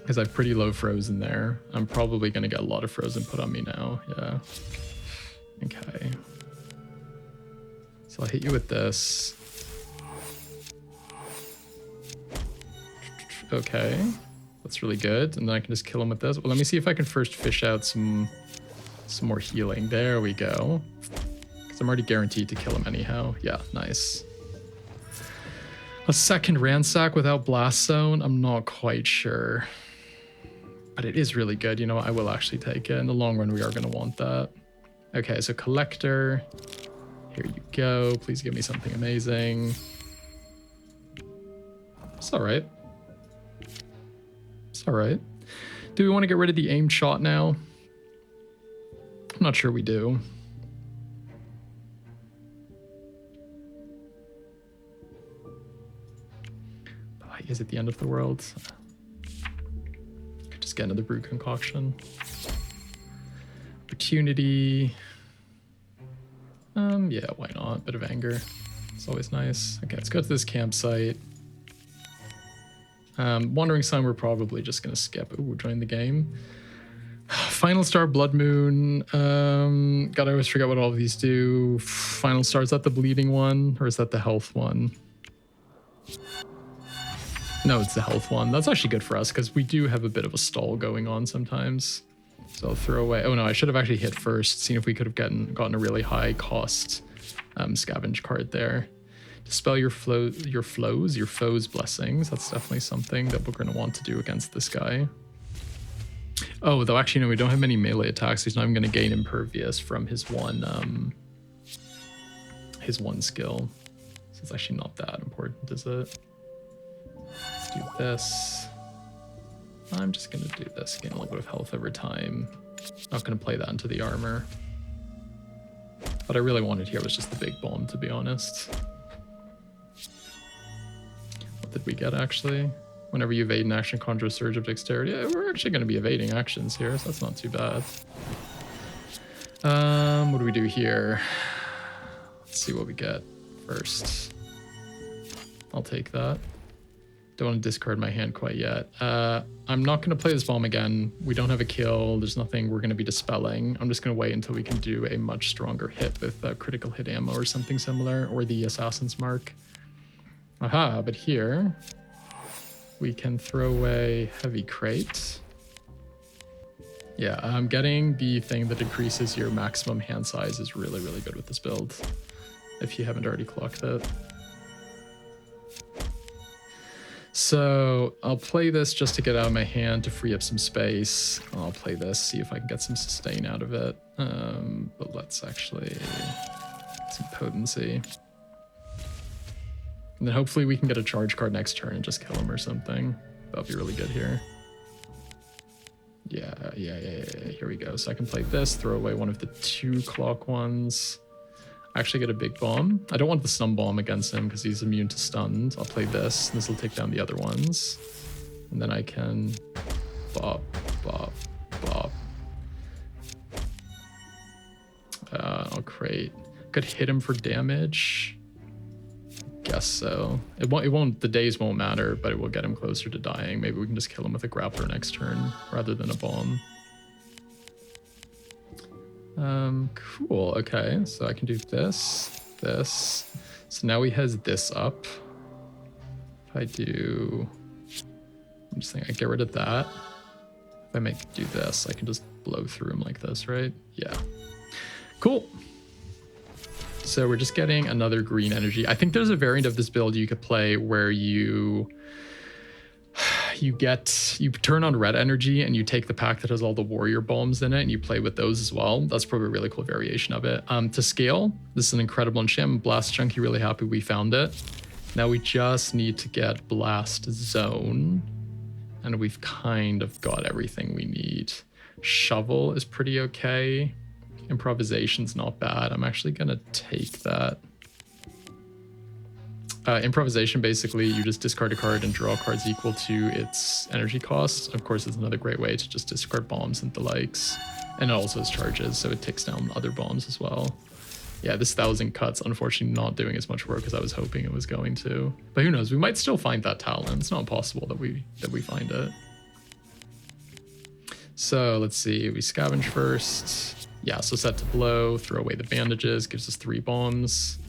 because I have pretty low frozen there. I'm probably going to get a lot of frozen put on me now, yeah. Okay. So I'll hit you with this. Okay, that's really good. And then I can just kill him with this. Well, let me see if I can first fish out some more healing. There we go. Because I'm already guaranteed to kill him anyhow. Yeah, nice. A second Ransack without Blast Zone? I'm not quite sure. But it is really good. You know what? I will actually take it. In the long run, we are going to want that. Okay, so Collector. Here you go. Please give me something amazing. It's all right. It's all right. Do we want to get rid of the aimed shot now? I'm not sure we do. Is it the end of the world? Could just get another brew concoction. Opportunity. Yeah, why not? Bit of anger. It's always nice. Okay, let's go to this campsite. Wandering Sun, we're probably just gonna skip. Ooh, join the game. Final Star, Blood Moon. God, I always forget what all of these do. Final Star, is that the bleeding one or is that the health one? No, it's the health one. That's actually good for us because we do have a bit of a stall going on sometimes. So I'll throw away. Oh no, I should have actually hit first, seen if we could have gotten a really high cost scavenge card there. Dispel your foes' blessings. That's definitely something that we're going to want to do against this guy. Oh, though actually no, we don't have many melee attacks. He's not even going to gain impervious from his one skill. So it's actually not that important, is it? Let's do this. I'm just going to do this, gain a little bit of health over time. Not going to play that into the armor. What I really wanted here was just the big bomb, to be honest. What did we get, actually? Whenever you evade an action, conjure a surge of dexterity. Yeah, we're actually going to be evading actions here, so that's not too bad. What do we do here? Let's see what we get first. I'll take that. Don't want to discard my hand quite yet. I'm not going to play this bomb again. We don't have a kill. There's nothing we're going to be dispelling. I'm just going to wait until we can do a much stronger hit with critical hit ammo or something similar, or the assassin's mark. Aha, but here we can throw away heavy crate. Yeah, getting the thing that increases your maximum hand size is really, really good with this build, if you haven't already clocked it. So I'll play this just to get out of my hand to free up some space. I'll play this, see if I can get some sustain out of it. But let's actually get some potency. And then hopefully we can get a charge card next turn and just kill him or something. That'll be really good here. Yeah. Here we go. So I can play this, throw away one of the 2 clock ones. Actually get a big bomb. I don't want the stun bomb against him because he's immune to stuns. I'll play this. This will take down the other ones. And then I can bop. I'll create. Could hit him for damage. Guess so. It won't. The days won't matter, but it will get him closer to dying. Maybe we can just kill him with a grappler next turn rather than a bomb. Cool. Okay, so I can do this. So now he has this up. If I do, I'm just thinking I get rid of that. If I do this, I can just blow through him like this, right? Yeah. Cool. So we're just getting another green energy. I think there's a variant of this build you could play where you turn on red energy and you take the pack that has all the warrior bombs in it and you play with those as well. That's probably a really cool variation of it. To scale, this is an incredible enchantment. Blast Chunky, really happy we found it. Now we just need to get Blast Zone and we've kind of got everything we need. Shovel is pretty okay. Improvisation's not bad. I'm actually gonna take that. Improvisation, basically, you just discard a card and draw cards equal to its energy cost. Of course, it's another great way to just discard bombs and the likes. And it also has charges, so it takes down other bombs as well. Yeah, this 1,000 cuts, unfortunately, not doing as much work as I was hoping it was going to. But who knows? We might still find that talent. It's not impossible that we find it. So let's see. We scavenge first. Yeah, so set to blow. Throw away the bandages. Gives us 3 bombs.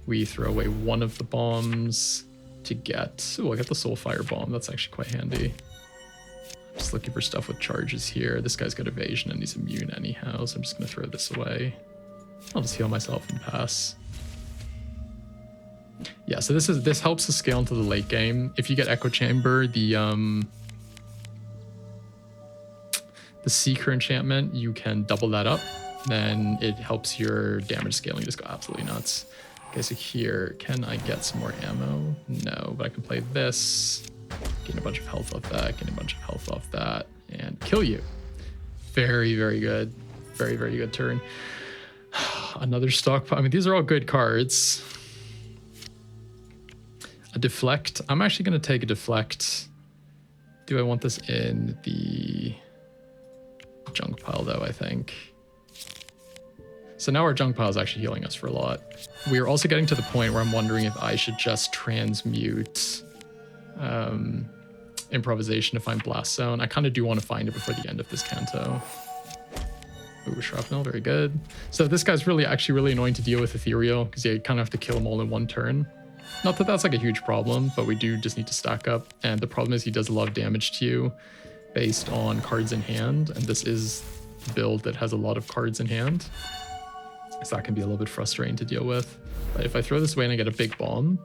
We throw away one of the bombs to get... Oh, I got the Soulfire bomb. That's actually quite handy. Just looking for stuff with charges here. This guy's got evasion and he's immune anyhow, so I'm just going to throw this away. I'll just heal myself and pass. Yeah, so this helps to scale into the late game. If you get Echo Chamber, the Seeker enchantment, you can double that up. Then it helps your damage scaling just go absolutely nuts. Okay, so here, can I get some more ammo? No, but I can play this, gain a bunch of health off that, gain a bunch of health off that, and kill you. Very, very good. Very, very good turn. Another stockpile. I mean, these are all good cards. A deflect. I'm actually going to take a deflect. Do I want this in the junk pile, though, I think? So now our junk pile is actually healing us for a lot. We are also getting to the point where I'm wondering if I should just transmute improvisation to find blast zone. I kind of do want to find it before the end of this Canto. Ooh, shrapnel, very good. So this guy's actually really annoying to deal with ethereal because you kind of have to kill him all in one turn. Not that that's like a huge problem, but we do just need to stack up. And the problem is he does a lot of damage to you based on cards in hand. And this is a build that has a lot of cards in hand. So that can be a little bit frustrating to deal with. But if I throw this away and I get a big bomb,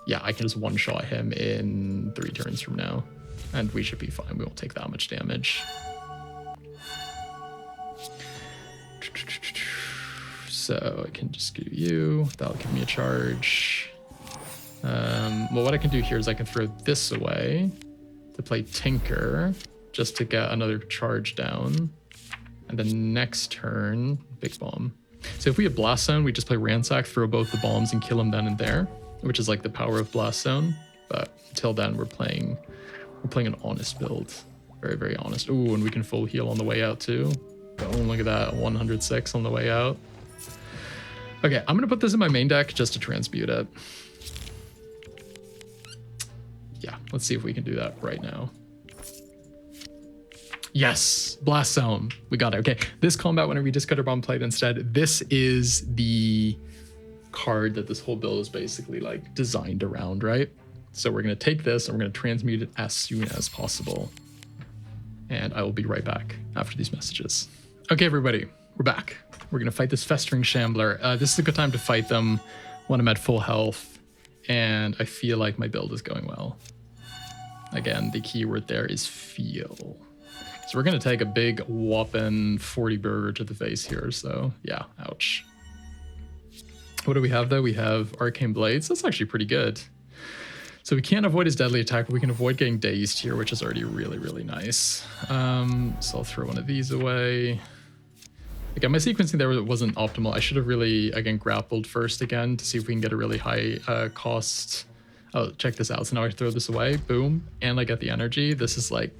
yeah, I can just one-shot him in 3 turns from now. And we should be fine. We won't take that much damage. So I can just do you. That'll give me a charge. Well, what I can do here is I can throw this away to play Tinker just to get another charge down. And then next turn, big bomb. So if we have Blast Zone, we just play Ransack, throw both the bombs and kill him then and there, which is like the power of Blast Zone. But until then, we're playing an honest build. Very, very honest. Ooh, and we can full heal on the way out too. Boom, look at that, 106 on the way out. Okay, I'm gonna put this in my main deck just to transmute it. Yeah, let's see if we can do that right now. Yes, Blast Zone, we got it. Okay, this combat, whenever you discard a bomb plate instead, this is the card that this whole build is basically like designed around, right? So we're gonna take this and we're gonna transmute it as soon as possible. And I will be right back after these messages. Okay, everybody, we're back. We're gonna fight this Festering Shambler. This is a good time to fight them when I'm at full health, and I feel like my build is going well. Again, the keyword there is feel. So we're gonna take a big whopping 40 burger to the face here, so yeah, ouch. What do we have though? We have Arcane Blades. That's actually pretty good. So we can't avoid his deadly attack, but we can avoid getting dazed here, which is already really, really nice. So I'll throw one of these away. Again, my sequencing there wasn't optimal. I should have really, again, grappled first again to see if we can get a really high cost. Oh, check this out. So now I throw this away, boom, and I get the energy. This is like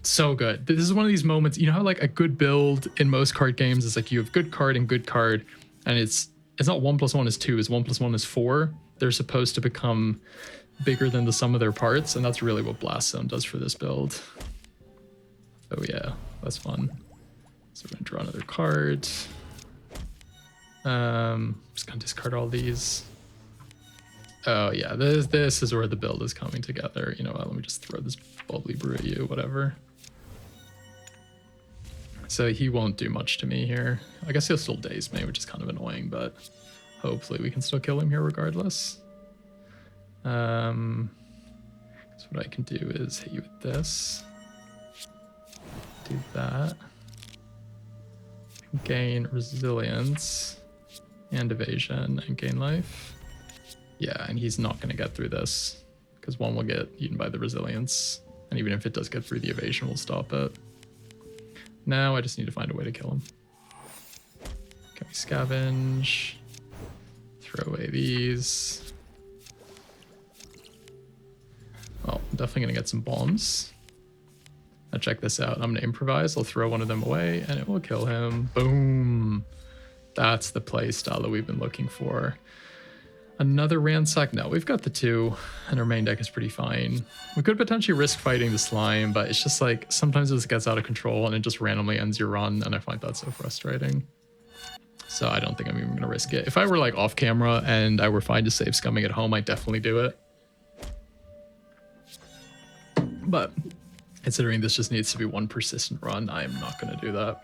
so good. This is one of these moments, you know how like a good build in most card games is like you have good card and good card, and it's not 1 + 1 is 2, it's 1 + 1 is 4. They're supposed to become bigger than the sum of their parts, and that's really what Blast Zone does for this build. Oh yeah, that's fun. So we're gonna draw another card. Just gonna discard all these. Oh yeah, this is where the build is coming together. You know what, let me just throw this bubbly brew at you, whatever. So he won't do much to me here. I guess he'll still daze me, which is kind of annoying, but hopefully we can still kill him here regardless. So what I can do is hit you with this. Do that. Gain resilience and evasion and gain life. Yeah, and he's not going to get through this because one will get eaten by the resilience, and even if it does get through, the evasion will stop it. Now I just need to find a way to kill him. Can we scavenge? Throw away these. Well, I'm definitely going to get some bombs. Now check this out. I'm going to improvise. I'll throw one of them away and it will kill him. Boom. That's the play style that we've been looking for. Another ransack. No, we've got the 2 and our main deck is pretty fine. We could potentially risk fighting the slime, but it's just like sometimes this gets out of control and it just randomly ends your run, and I find that so frustrating. So I don't think I'm even going to risk it. If I were like off camera and I were fine to save scumming at home, I'd definitely do it. But considering this just needs to be one persistent run, I'm not going to do that.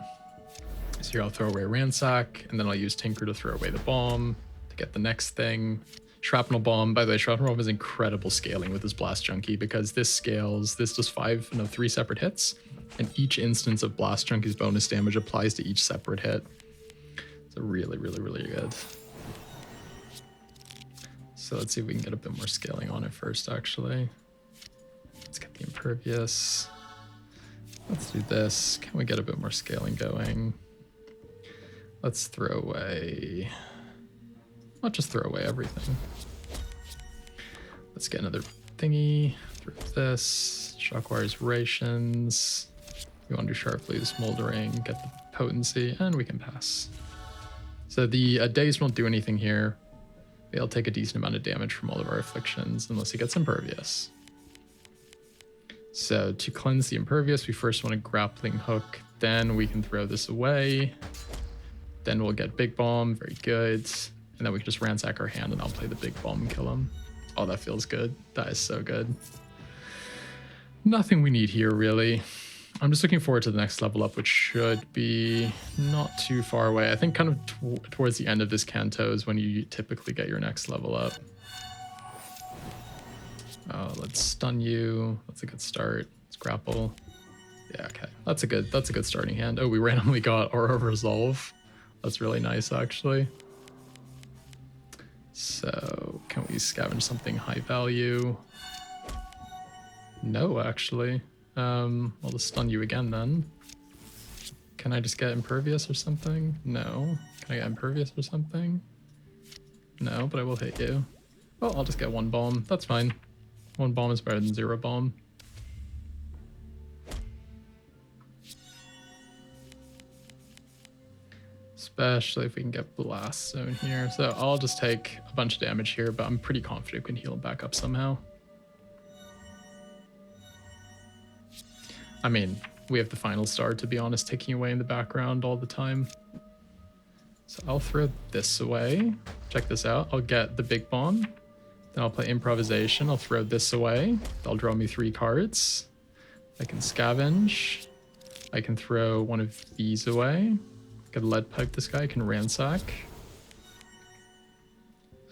So here I'll throw away Ransack, and then I'll use Tinker to throw away the bomb to get the next thing. Shrapnel Bomb. By the way, Shrapnel Bomb is incredible scaling with this Blast Junkie because this scales, this does 3 separate hits, and each instance of Blast Junkie's bonus damage applies to each separate hit. So really, really, really good. So let's see if we can get a bit more scaling on it first, actually. Let's get the Impervious. Let's do this. Can we get a bit more scaling going? Let's throw away... I'll just throw away everything. Let's get another thingy. Through this. Shockwire's Rations. We want to do Sharply Smoldering, get the potency, and we can pass. So the daze won't do anything here. They'll take a decent amount of damage from all of our afflictions unless he gets impervious. So to cleanse the impervious, we first want a grappling hook. Then we can throw this away. Then we'll get big bomb, very good. And then we can just ransack our hand and I'll play the big bomb and kill him. Oh, that feels good. That is so good. Nothing we need here, really. I'm just looking forward to the next level up, which should be not too far away. I think kind of towards the end of this Canto is when you typically get your next level up. Oh, let's stun you. That's a good start. Let's grapple. Yeah, okay. That's a good starting hand. Oh, we randomly got Aura Resolve. That's really nice, actually. So, can we scavenge something high value? No, actually. I'll just stun you again then. Can I just get impervious or something? No. Can I get impervious or something? No, but I will hit you. Well, I'll just get one bomb. That's fine. One bomb is better than zero bomb. Especially if we can get Blast Zone here. So I'll just take a bunch of damage here, but I'm pretty confident we can heal him back up somehow. I mean, we have the final star, to be honest, ticking away in the background all the time. So I'll throw this away. Check this out. I'll get the big bomb. Then I'll play improvisation. I'll throw this away. That'll draw me 3 cards. I can scavenge. I can throw one of these away. Get a lead pipe this guy. I can ransack.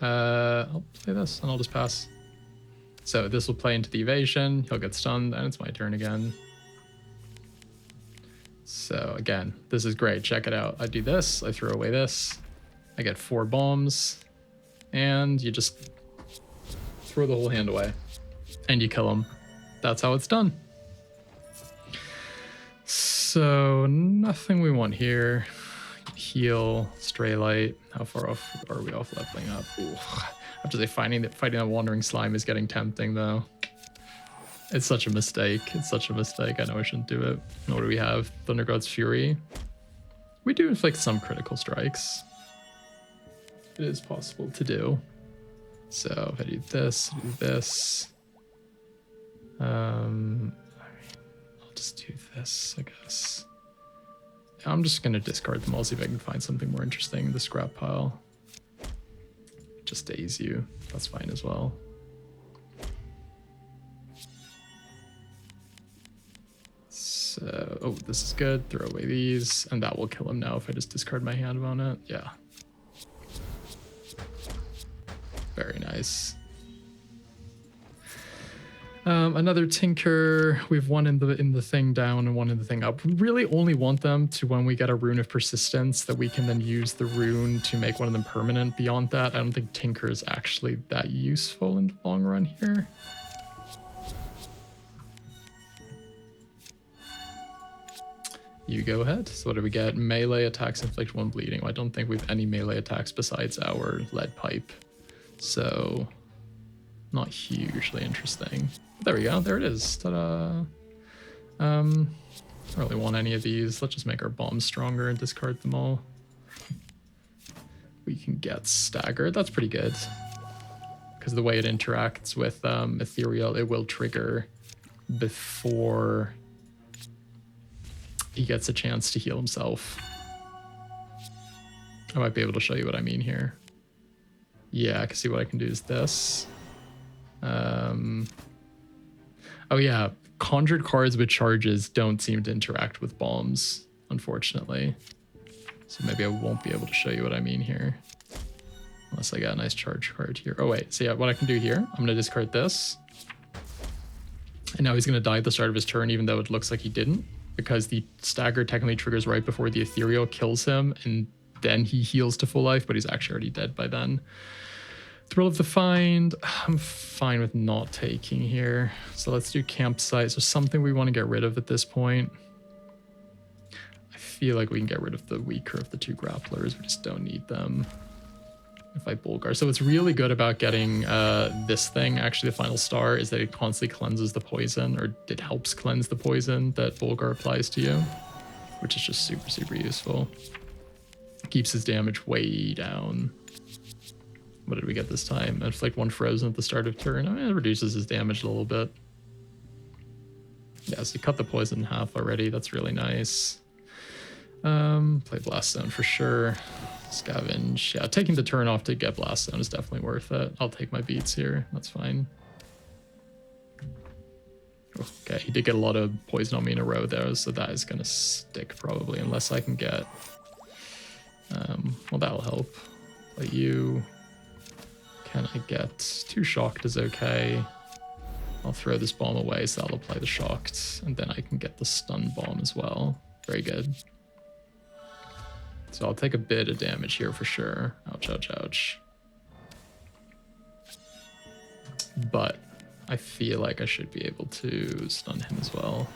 I'll play this and I'll just pass. So this will play into the evasion. He'll get stunned and it's my turn again. So again, this is great. Check it out. I do this, I throw away this, I get 4 bombs, and you just throw the whole hand away, and you kill him. That's how it's done. So nothing we want here. Heal, stray light. How far off are we off leveling up? Ooh. I have to say fighting that wandering slime is getting tempting though. It's such a mistake. It's such a mistake. I know I shouldn't do it. What do we have? Thunder God's Fury. We do inflict some critical strikes. It is possible to do. So if I do this, I do this. I'll just do this, I guess. I'm just gonna discard them all, see if I can find something more interesting in the scrap pile. Just daze you. That's fine as well. So, oh, this is good. Throw away these, and that will kill him now if I just discard my hand on it. Yeah. Very nice. Another Tinker. We've one in the thing down and one in the thing up. We really only want them to when we get a Rune of Persistence that we can then use the rune to make one of them permanent. Beyond that, I don't think Tinker is actually that useful in the long run here. You go ahead. So what do we get? Melee attacks inflict 1 bleeding. Well, I don't think we have any melee attacks besides our lead pipe. So not hugely interesting. There we go. There it is. Ta-da. I don't really want any of these. Let's just make our bombs stronger and discard them all. We can get staggered. That's pretty good. Because the way it interacts with Ethereal, it will trigger before he gets a chance to heal himself. I might be able to show you what I mean here. Yeah, I can see what I can do is this. Oh yeah, conjured cards with charges don't seem to interact with bombs, unfortunately. So maybe I won't be able to show you what I mean here. Unless I got a nice charge card here. Oh wait, so yeah, what I can do here, I'm gonna discard this. And now he's gonna die at the start of his turn, even though it looks like he didn't. Because the stagger technically triggers right before the Ethereal kills him, and then he heals to full life, but he's actually already dead by then. Thrill of the Find, I'm fine with not taking here. So let's do Campsite. So something we want to get rid of at this point. I feel like we can get rid of the weaker of the 2 grapplers. We just don't need them. If I Bulgar. So what's really good about getting this thing, actually the final star, is that it constantly cleanses the poison, or it helps cleanse the poison that Bulgar applies to you, which is just super, super useful. Keeps his damage way down. What did we get this time? Inflict 1 frozen at the start of turn. I mean, it reduces his damage a little bit. Yeah, so he cut the poison in half already. That's really nice. Play Blast Zone for sure. Scavenge. Yeah, taking the turn off to get Blast Zone is definitely worth it. I'll take my beats here. That's fine. Okay, he did get a lot of poison on me in a row though, so that is going to stick probably, unless I can get... well, that'll help. Play you. Can I get 2 shocked is okay. I'll throw this bomb away, so that'll apply the shocked, and then I can get the stun bomb as well. Very good. So I'll take a bit of damage here for sure. Ouch, ouch, ouch. But I feel like I should be able to stun him as well.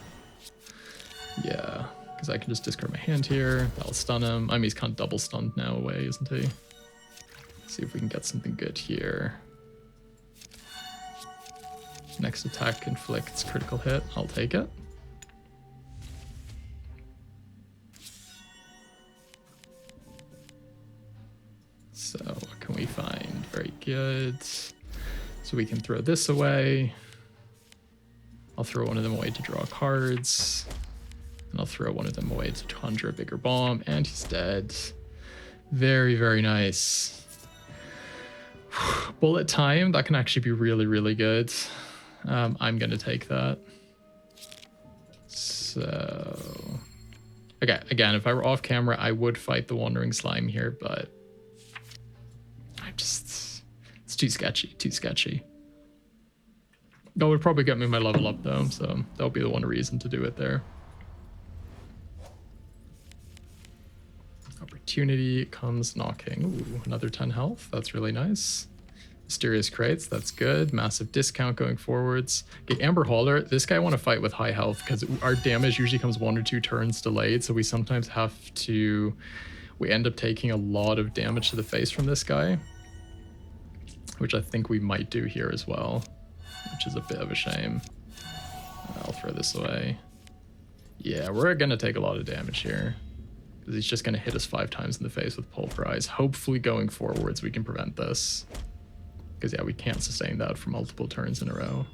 Yeah, because I can just discard my hand here. That'll stun him. I mean, he's kind of double stunned now away, isn't he? Let's see if we can get something good here. Next attack inflicts critical hit. I'll take it. So what can we find? Very good. So we can throw this away. I'll throw one of them away to draw cards. And I'll throw one of them away to conjure a bigger bomb. And he's dead. Very, very nice. Bullet time. That can actually be really, really good. I'm going to take that. So... Okay, again, if I were off camera, I would fight the Wandering Slime here, but... It's too sketchy, too sketchy. That would probably get me my level up though, so that would be the one reason to do it there. Opportunity comes knocking. Ooh, another 10 health. That's really nice. Mysterious Crates, that's good. Massive discount going forwards. Okay, Amber Hauler, this guy I want to fight with high health because our damage usually comes 1 or 2 turns delayed, so we sometimes have to... We end up taking a lot of damage to the face from this guy, which I think we might do here as well, which is a bit of a shame. I'll throw this away. Yeah, we're going to take a lot of damage here, because he's just going to hit us 5 times in the face with Pulverize. Hopefully going forwards we can prevent this, because yeah, we can't sustain that for multiple turns in a row.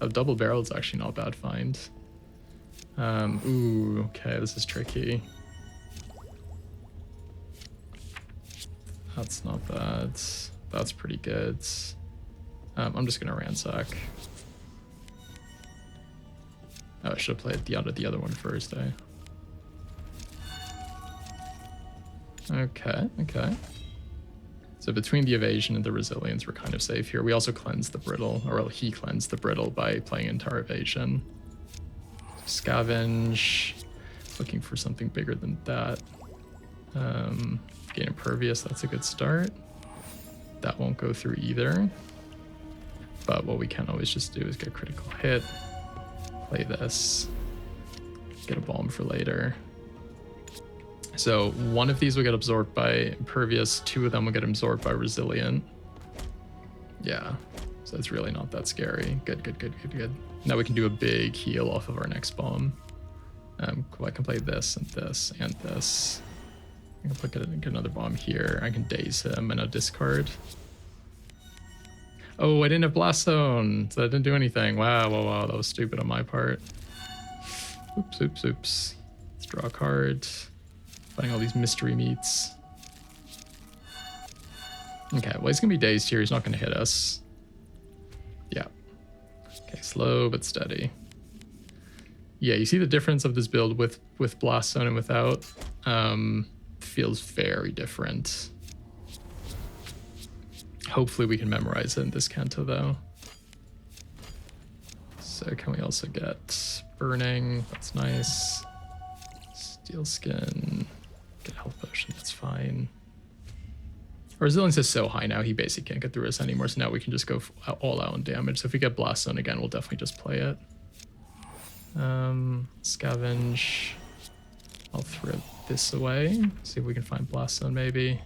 A double barrel is actually not a bad find. Ooh, okay, this is tricky. That's not bad. That's pretty good. I'm just gonna ransack. Oh, I should have played the other one first, eh? Okay, okay. So between the evasion and the resilience, we're kind of safe here. We also cleanse the brittle, or well, he cleansed the brittle by playing entire evasion. Scavenge, looking for something bigger than that. Gain impervious, that's a good start. That won't go through either. But what we can always just do is get critical hit, play this, get a bomb for later. So one of these will get absorbed by impervious, 2 of them will get absorbed by resilient. Yeah, so it's really not that scary. Good, good, good, good, good. Now we can do a big heal off of our next bomb. Cool, I can play this and this and this. I can get another bomb here. I can daze him and a discard. Oh, I didn't have Blast Zone, so that didn't do anything. Wow, wow, wow, that was stupid on my part. Oops, oops, oops. Let's draw a card. Finding all these mystery meats. Okay, well, he's gonna be dazed here. He's not gonna hit us. Yeah. Okay, slow but steady. Yeah, you see the difference of this build with Blast Zone and without. Feels very different. Hopefully we can memorize it in this Canto though. So can we also get Burning? That's nice. Steel Skin. Get Health Potion, that's fine. Our resilience is so high now, he basically can't get through us anymore, so now we can just go all out on damage. So if we get Blast Zone again, we'll definitely just play it. Scavenge. I'll throw this away. See if we can find Blast Zone maybe.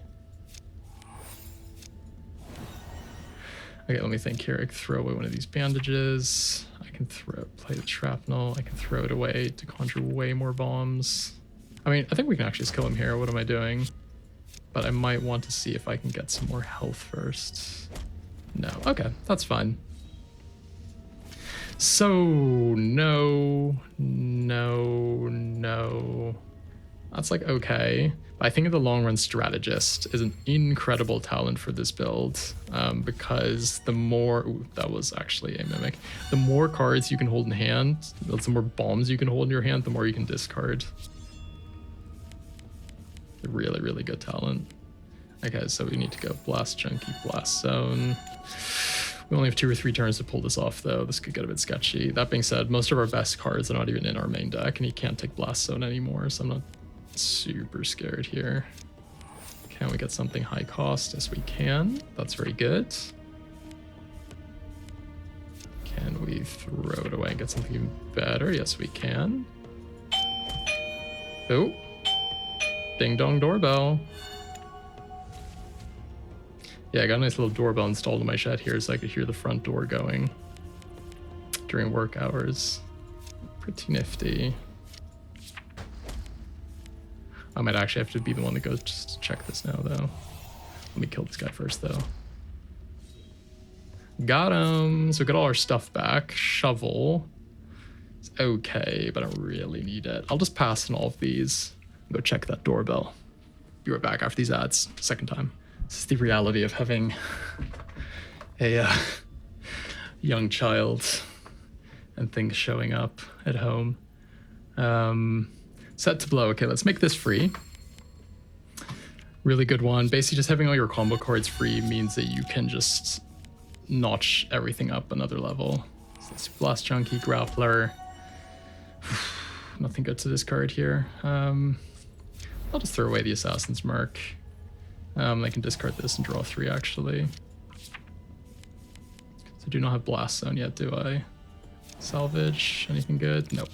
Okay, let me think here. I can throw away one of these bandages. I can play the shrapnel. I can throw it away to conjure way more bombs. I mean, I think we can actually just kill him here. What am I doing? but I might want to see if I can get some more health first. No, okay, that's fine. So, no. That's like okay. But I think in the long run, Strategist is an incredible talent for this build because the more, ooh, that was actually a mimic. The more cards you can hold in hand, the more bombs you can hold in your hand, the more you can discard. Really, really good talent. Okay, so we need to go Blast Chunky, Blast Zone. We only have 2 or 3 turns to pull this off, though. This could get a bit sketchy. That being said, most of our best cards are not even in our main deck, and he can't take Blast Zone anymore, so I'm not super scared here. Can we get something high cost? Yes, we can. That's very good. Can we throw it away and get something even better? Yes, we can. Oh. Ding dong doorbell. Yeah, I got a nice little doorbell installed in my shed here so I could hear the front door going during work hours. Pretty nifty. I might actually have to be the one that goes just to check this now, though. Let me kill this guy first, though. Got him. So we got all our stuff back. Shovel. It's okay, but I don't really need it. I'll just pass on all of these and go check that doorbell. Be right back after these ads. Second time. This is the reality of having a young child and things showing up at home. Set to blow. Okay, let's make this free. Really good one. Basically, just having all your combo cards free means that you can just notch everything up another level. So let's Blast Chunky, Grappler. Nothing good to this card here. I'll just throw away the Assassin's Mark. I can discard this and draw 3, actually. So I do not have Blast Zone yet, do I? Salvage, anything good? Nope.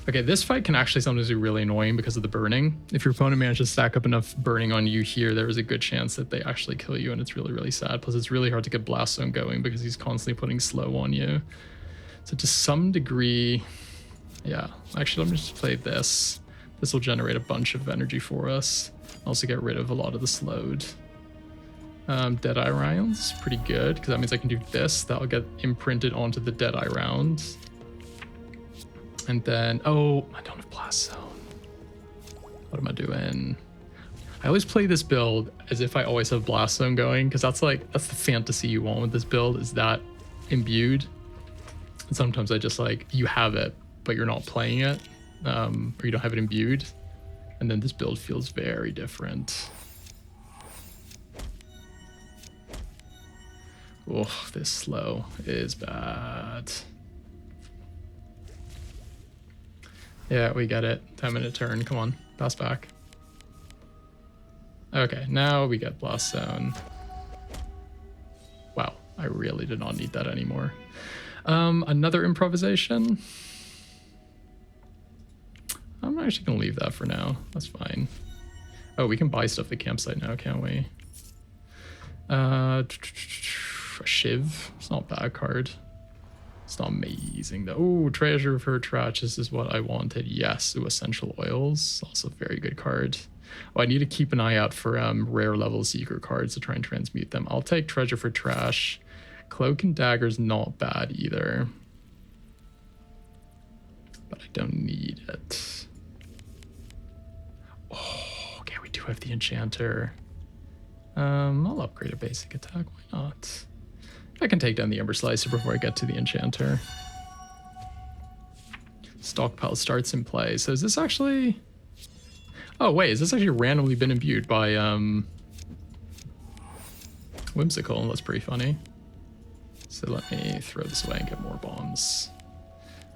Okay, this fight can actually sometimes be really annoying because of the burning. If your opponent manages to stack up enough burning on you here, there is a good chance that they actually kill you, and it's really, really sad. Plus, it's really hard to get Blast Zone going because he's constantly putting slow on you. So to some degree, yeah. Actually, let me just play this. This will generate a bunch of energy for us. Also get rid of a lot of the slowed. Deadeye rounds, pretty good, because that means I can do this. That'll get imprinted onto the Deadeye round. And then, oh, I don't have Blast Zone. What am I doing? I always play this build as if I always have Blast Zone going, because that's the fantasy you want with this build, is that imbued. And sometimes I just you have it, but you're not playing it, or you don't have it imbued. And then this build feels very different. Oh, this slow is bad. Yeah, we get it. 10-minute turn. Come on, pass back. Okay, now we get Blast Zone. Wow, I really did not need that anymore. Another improvisation. I'm actually gonna leave that for now. That's fine. Oh, we can buy stuff at the campsite now, can't we? A Shiv. It's not a bad card. It's not amazing though. Oh, Treasure for Trash. This is what I wanted. Yes. Ooh, Essential Oils. Also a very good card. Oh, I need to keep an eye out for rare level Seeker cards to try and transmute them. I'll take Treasure for Trash. Cloak and Dagger's not bad either. But I don't need it. Oh, okay, we do have the Enchanter. I'll upgrade a basic attack. Why not? I can take down the Ember Slicer before I get to the Enchanter. Stockpile starts in play. So is this actually... Oh, wait, is this actually randomly been imbued by Whimsical? That's pretty funny. So let me throw this away and get more bombs.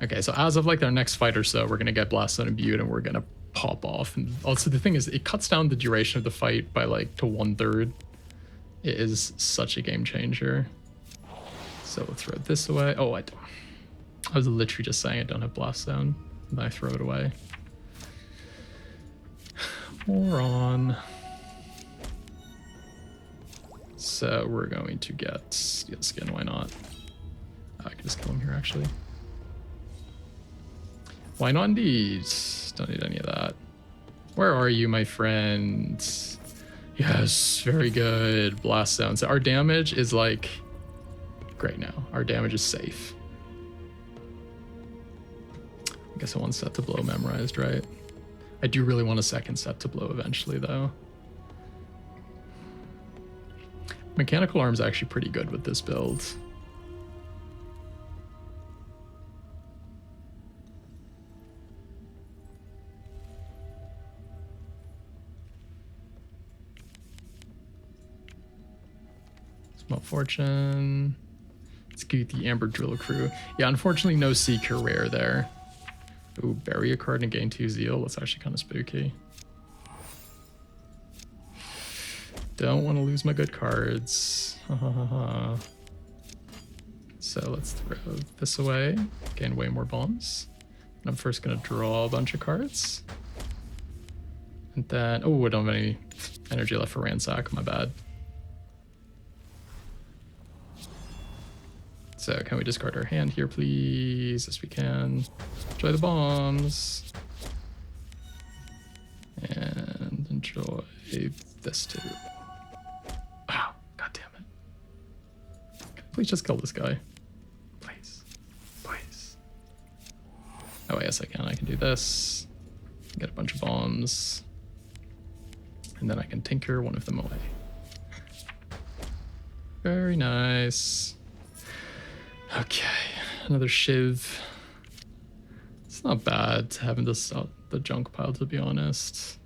Okay, so as of our next fight or so, we're going to get Blast Zone imbued and we're going to pop off. And also the thing is, it cuts down the duration of the fight by to 1/3. It is such a game changer. So we'll throw this away. Oh, I was literally just saying I don't have Blast Zone. And then I throw it away. Moron. So we're going to get Steel Skin, why not? I can just kill him here, actually. Why not indeed? Don't need any of that. Where are you, my friend? Yes, very good. Blast zone. So our damage is like great now. Our damage is safe. I guess I want set to blow memorized, right? I do really want a second set to blow eventually, though. Mechanical arm's actually pretty good with this build. Small fortune. Let's get the Amber Drill Crew. Yeah, unfortunately, no Seeker rare there. Ooh, bury a card and gain 2 Zeal. That's actually kind of spooky. Don't want to lose my good cards. So let's throw this away. Gain way more bombs. And I'm first going to draw a bunch of cards. And then... Oh, I don't have any energy left for Ransack. My bad. So can we discard our hand here, please? Yes, we can. Enjoy the bombs. And enjoy this too. Oh, god damn it. Please just kill this guy. Please. Please. Oh, yes, I can. I can do this. Get a bunch of bombs. And then I can tinker one of them away. Very nice. Okay, another Shiv. It's not bad having this out the junk pile, to be honest.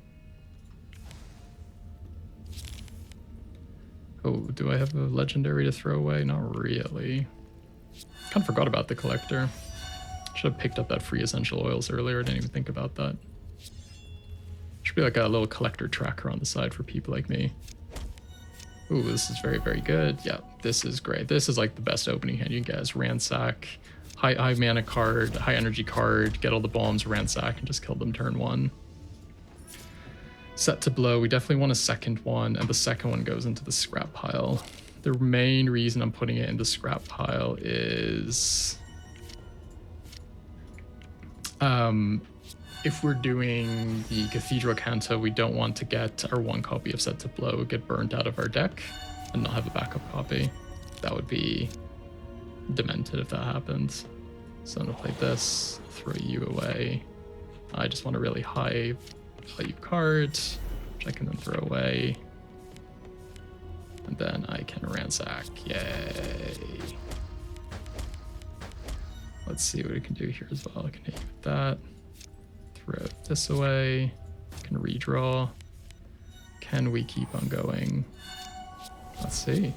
Oh, do I have a legendary to throw away? Not really. Kind of forgot about the collector. Should have picked up that free essential oils earlier. I didn't even think about that. Should be like a little collector tracker on the side for people like me. Ooh, this is very, very good. Yeah, this is great. This is like the best opening hand you can get is Ransack. High mana card, high energy card, get all the bombs, Ransack, and just kill them turn 1. Set to blow. We definitely want a second one, and the second one goes into the scrap pile. The main reason I'm putting it in the scrap pile is... if we're doing the Cathedral Canto, we don't want to get our 1 copy of Set to Blow get burnt out of our deck and not have a backup copy. That would be demented if that happens. So I'm gonna play this, throw you away. I just want a really high value card, which I can then throw away. And then I can Ransack. Yay. Let's see what we can do here as well. I can hit you with that. Throw this away. Can redraw. Can we keep on going? Let's see.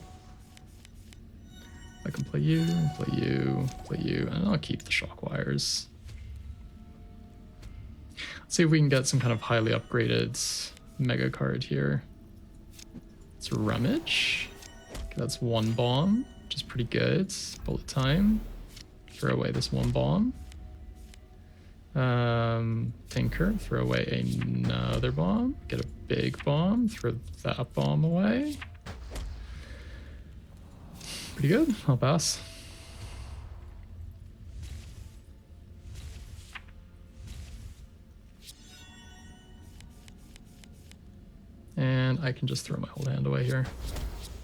I can play you, play you, play you, and I'll keep the shock wires. Let's see if we can get some kind of highly upgraded mega card here. It's Rummage. Okay, that's 1 bomb, which is pretty good. Bullet time. Throw away this 1 bomb. Tinker, throw away another bomb, get a big bomb, throw that bomb away. Pretty good, I'll pass. And I can just throw my whole hand away here.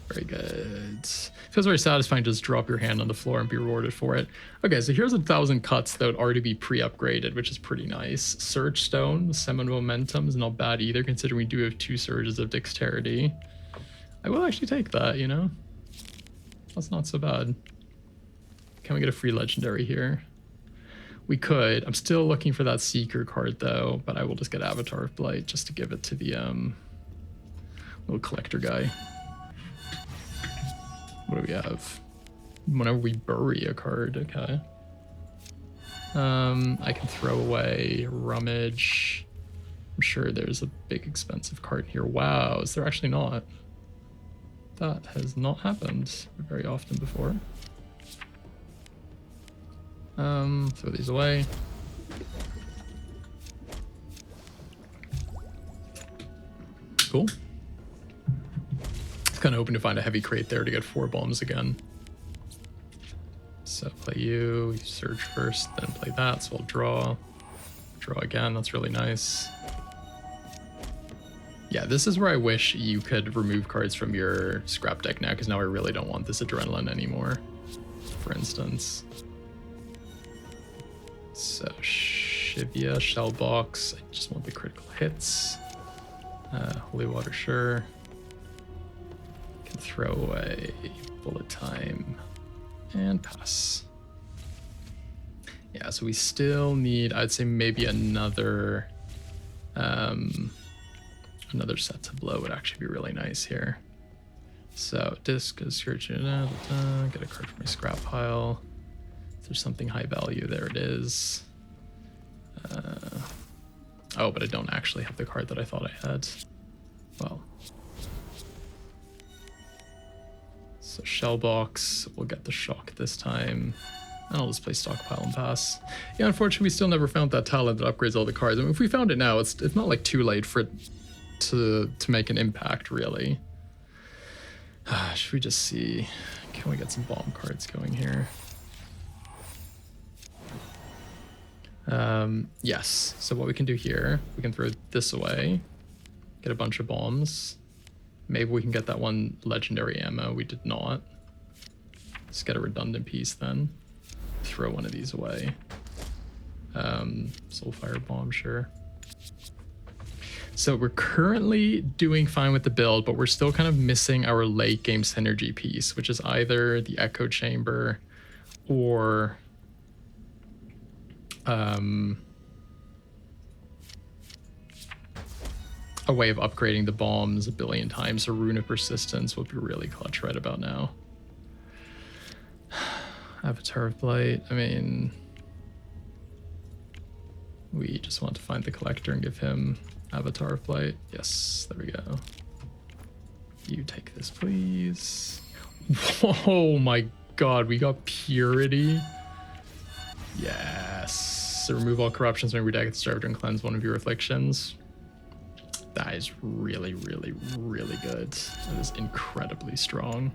Very good. Feels very satisfying to just drop your hand on the floor and be rewarded for it. Okay, so here's 1,000 cuts that would already be pre-upgraded, which is pretty nice. Surge Stone, Summon Momentum is not bad either, considering we do have 2 surges of Dexterity. I will actually take that, you know? That's not so bad. Can we get a free legendary here? We could. I'm still looking for that Seeker card though, but I will just get Avatar of Blight just to give it to the little collector guy. What do we have? Whenever we bury a card, okay. I can throw away Rummage. I'm sure there's a big expensive card here. Wow, is there actually not? That has not happened very often before. Throw these away. Cool. Kind of hoping to find a heavy crate there to get 4 bombs again. So play you surge first, then play that, so I'll draw. Draw again, that's really nice. Yeah, this is where I wish you could remove cards from your scrap deck now, because now I really don't want this adrenaline anymore, for instance. So, Shivia, Shellbox, I just want the critical hits. Holy Water, sure. Can throw away Bullet Time and pass. Yeah, so we still need, I'd say maybe another set to blow would actually be really nice here. So disc is here, get a card from my scrap pile. If there's something high value, there it is. Oh, but I don't actually have the card that I thought I had. Well. So Shellbox, we'll get the shock this time. And I'll just play stockpile and pass. Yeah, unfortunately, we still never found that talent that upgrades all the cards. I mean, if we found it now, it's not like too late for it to make an impact, really. Should we just see? Can we get some bomb cards going here? Yes. So what we can do here, we can throw this away, get a bunch of bombs. Maybe we can get that one legendary ammo. We did not. Let's get a redundant piece then. Throw one of these away. Soulfire bomb, sure. So we're currently doing fine with the build, but we're still kind of missing our late game synergy piece, which is either the echo chamber or a way of upgrading the bombs a billion times. So Rune of Persistence would be really clutch right about now. Avatar of Blight, I mean, we just want to find the collector and give him Avatar of Blight. Yes, there we go. You take this, please. Oh my god, we got Purity. Yes. So remove all corruptions when every deck gets starved and cleanse one of your afflictions. That is really, really, really good. That is incredibly strong.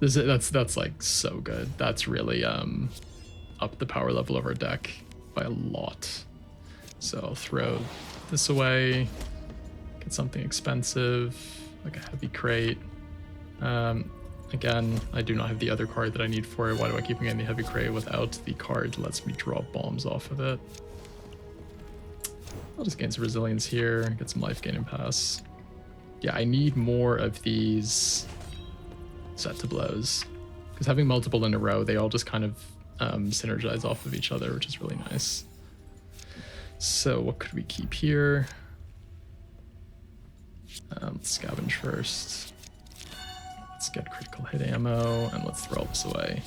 That's like so good. That's really up the power level of our deck by a lot. So I'll throw this away, get something expensive, like a heavy crate. Again, I do not have the other card that I need for it. Why do I keep getting the heavy crate without the card that lets me draw bombs off of it? I'll just gain some resilience here, get some life gain and pass. Yeah, I need more of these set to blows, because having multiple in a row, they all just kind of synergize off of each other, which is really nice. So what could we keep here? Let's scavenge first. Let's get critical hit ammo, and let's throw all this away.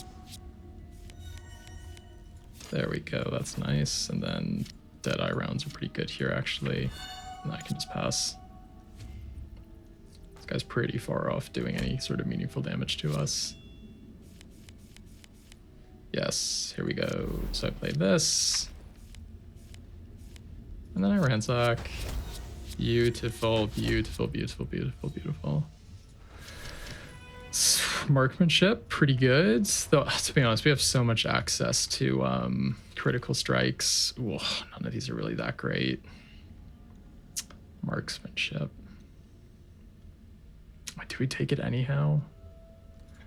There we go, that's nice. And then Deadeye rounds are pretty good here, actually. And I can just pass. This guy's pretty far off doing any sort of meaningful damage to us. Yes, here we go. So I play this. And then I ransack. Beautiful, beautiful, beautiful, beautiful, beautiful. Marksmanship, pretty good. Though, to be honest, we have so much access to critical strikes. Ooh, none of these are really that great. Marksmanship. Do we take it anyhow?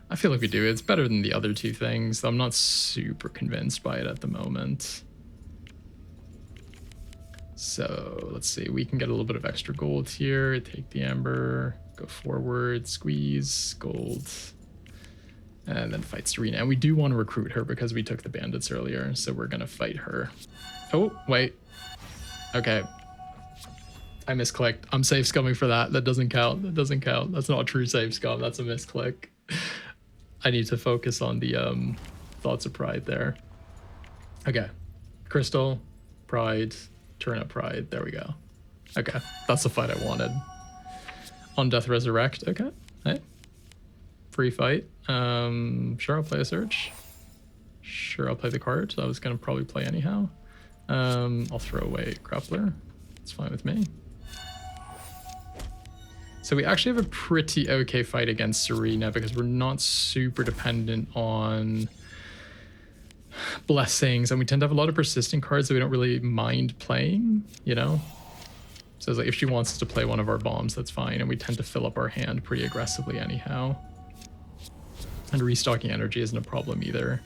I feel like we do. It's better than the other two things, though I'm not super convinced by it at the moment. So let's see, we can get a little bit of extra gold here. Take the amber, go forward, squeeze, gold, and then fight Serena. And we do want to recruit her because we took the bandits earlier, so we're gonna fight her. Oh, wait. Okay. I misclicked. I'm safe scumming for that. That doesn't count. That doesn't count. That's not a true safe scum. That's a misclick. I need to focus on the thoughts of pride there. Okay. Crystal, pride, turn up pride. There we go. Okay. That's the fight I wanted. On Death Resurrect. Okay. Hey. Free fight. Sure, I'll play a search. Sure, I'll play the card. I was going to probably play anyhow. I'll throw away Grappler. It's fine with me. So we actually have a pretty okay fight against Serena because we're not super dependent on blessings, and we tend to have a lot of persistent cards that we don't really mind playing, you know? So it's like if she wants us to play one of our bombs, that's fine. And we tend to fill up our hand pretty aggressively anyhow. And restocking energy isn't a problem either.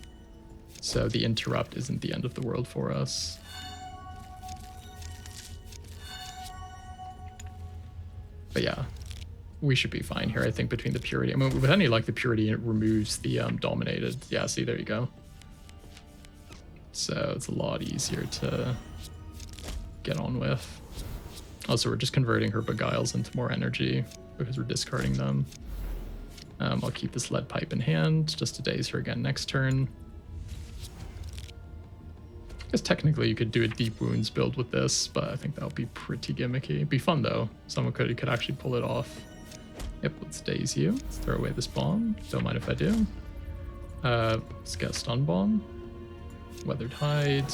So the interrupt isn't the end of the world for us. But yeah, we should be fine here, I think, between the purity. I mean, with any luck, the purity, it removes the dominated. Yeah, see, there you go. So it's a lot easier to get on with. Also, we're just converting her beguiles into more energy because we're discarding them. I'll keep this lead pipe in hand just to daze her again next turn. I guess technically you could do a deep wounds build with this, but I think that would be pretty gimmicky. It'd be fun though. Someone could actually pull it off. Yep, let's daze you. Let's throw away this bomb. Don't mind if I do. Let's get a stun bomb. Weathered hide.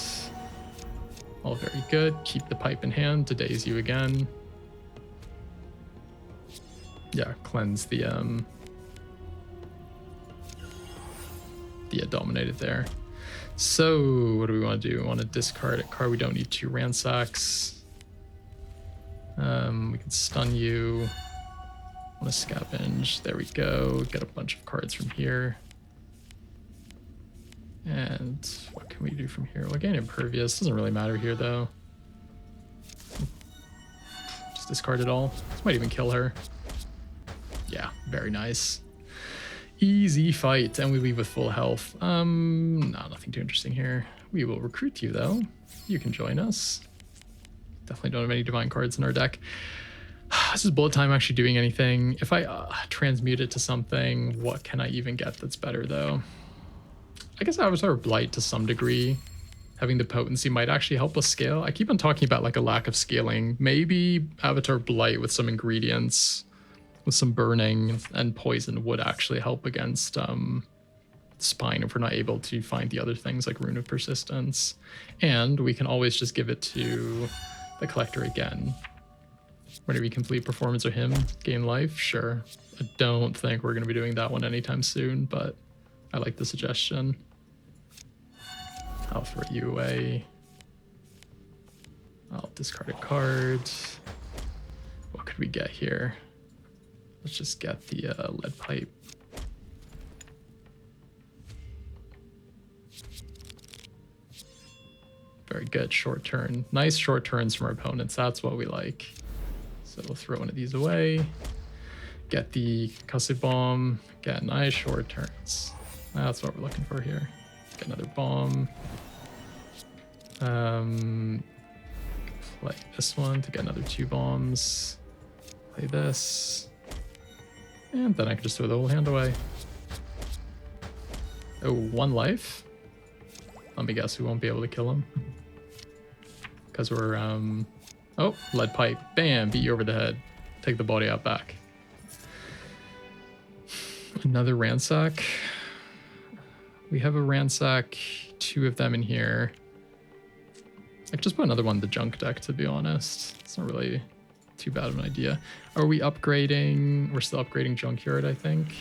All very good. Keep the pipe in hand to daze you again. Yeah, cleanse the dominated there. So what do we want to do? We want to discard a card. We don't need 2 ransacks. We can stun you. Want to scavenge. There we go. Get a bunch of cards from here. And what can we do from here? We'll gain impervious. Doesn't really matter here though. Just discard it all. This might even kill her. Yeah, very nice. Easy fight, and we leave with full health. No, nothing too interesting here. We will recruit you though. You can join us. Definitely don't have any divine cards in our deck. This is bullet time actually doing anything. If I transmute it to something, what can I even get that's better though? I guess Avatar Blight to some degree. Having the potency might actually help us scale. I keep on talking about like a lack of scaling. Maybe Avatar Blight with some ingredients, with some burning and poison would actually help against Spine if we're not able to find the other things like Rune of Persistence. And we can always just give it to the Collector again. Whenever you complete performance or him, gain life, sure. I don't think we're going to be doing that one anytime soon, but I like the suggestion. I'll throw you away. I'll discard a card. What could we get here? Let's just get the lead pipe. Very good, short turn. Nice short turns from our opponents, that's what we like. So we'll throw one of these away. Get the concussive bomb, get nice short turns. That's what we're looking for here. Get another bomb. Play this one to get another 2 bombs. Play this. And then I can just throw the whole hand away. Oh, 1 life? Let me guess, we won't be able to kill him. Because we're, oh, lead pipe. Bam, beat you over the head. Take the body out back. Another ransack. We have a ransack, 2 of them in here. I could just put another one in the junk deck, to be honest. It's not really too bad of an idea. Are we upgrading? We're still upgrading Junkyard, I think.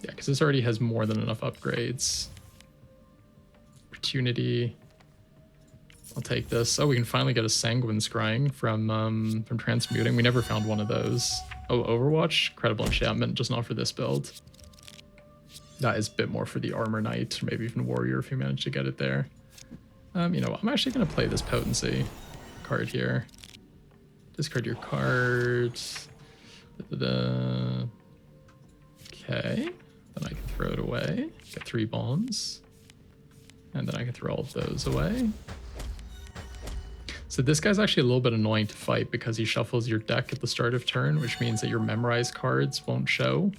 Yeah, because this already has more than enough upgrades. Opportunity. I'll take this. Oh, we can finally get a Sanguine Scrying from transmuting. We never found one of those. Oh, Overwatch? Credible enchantment, just not for this build. That is a bit more for the Armor Knight, or maybe even Warrior if you manage to get it there. You know what? I'm actually going to play this Potency card here. Discard your cards. Okay. Then I can throw it away. Get 3 bombs. And then I can throw all of those away. So this guy's actually a little bit annoying to fight because he shuffles your deck at the start of turn, which means that your memorized cards won't show.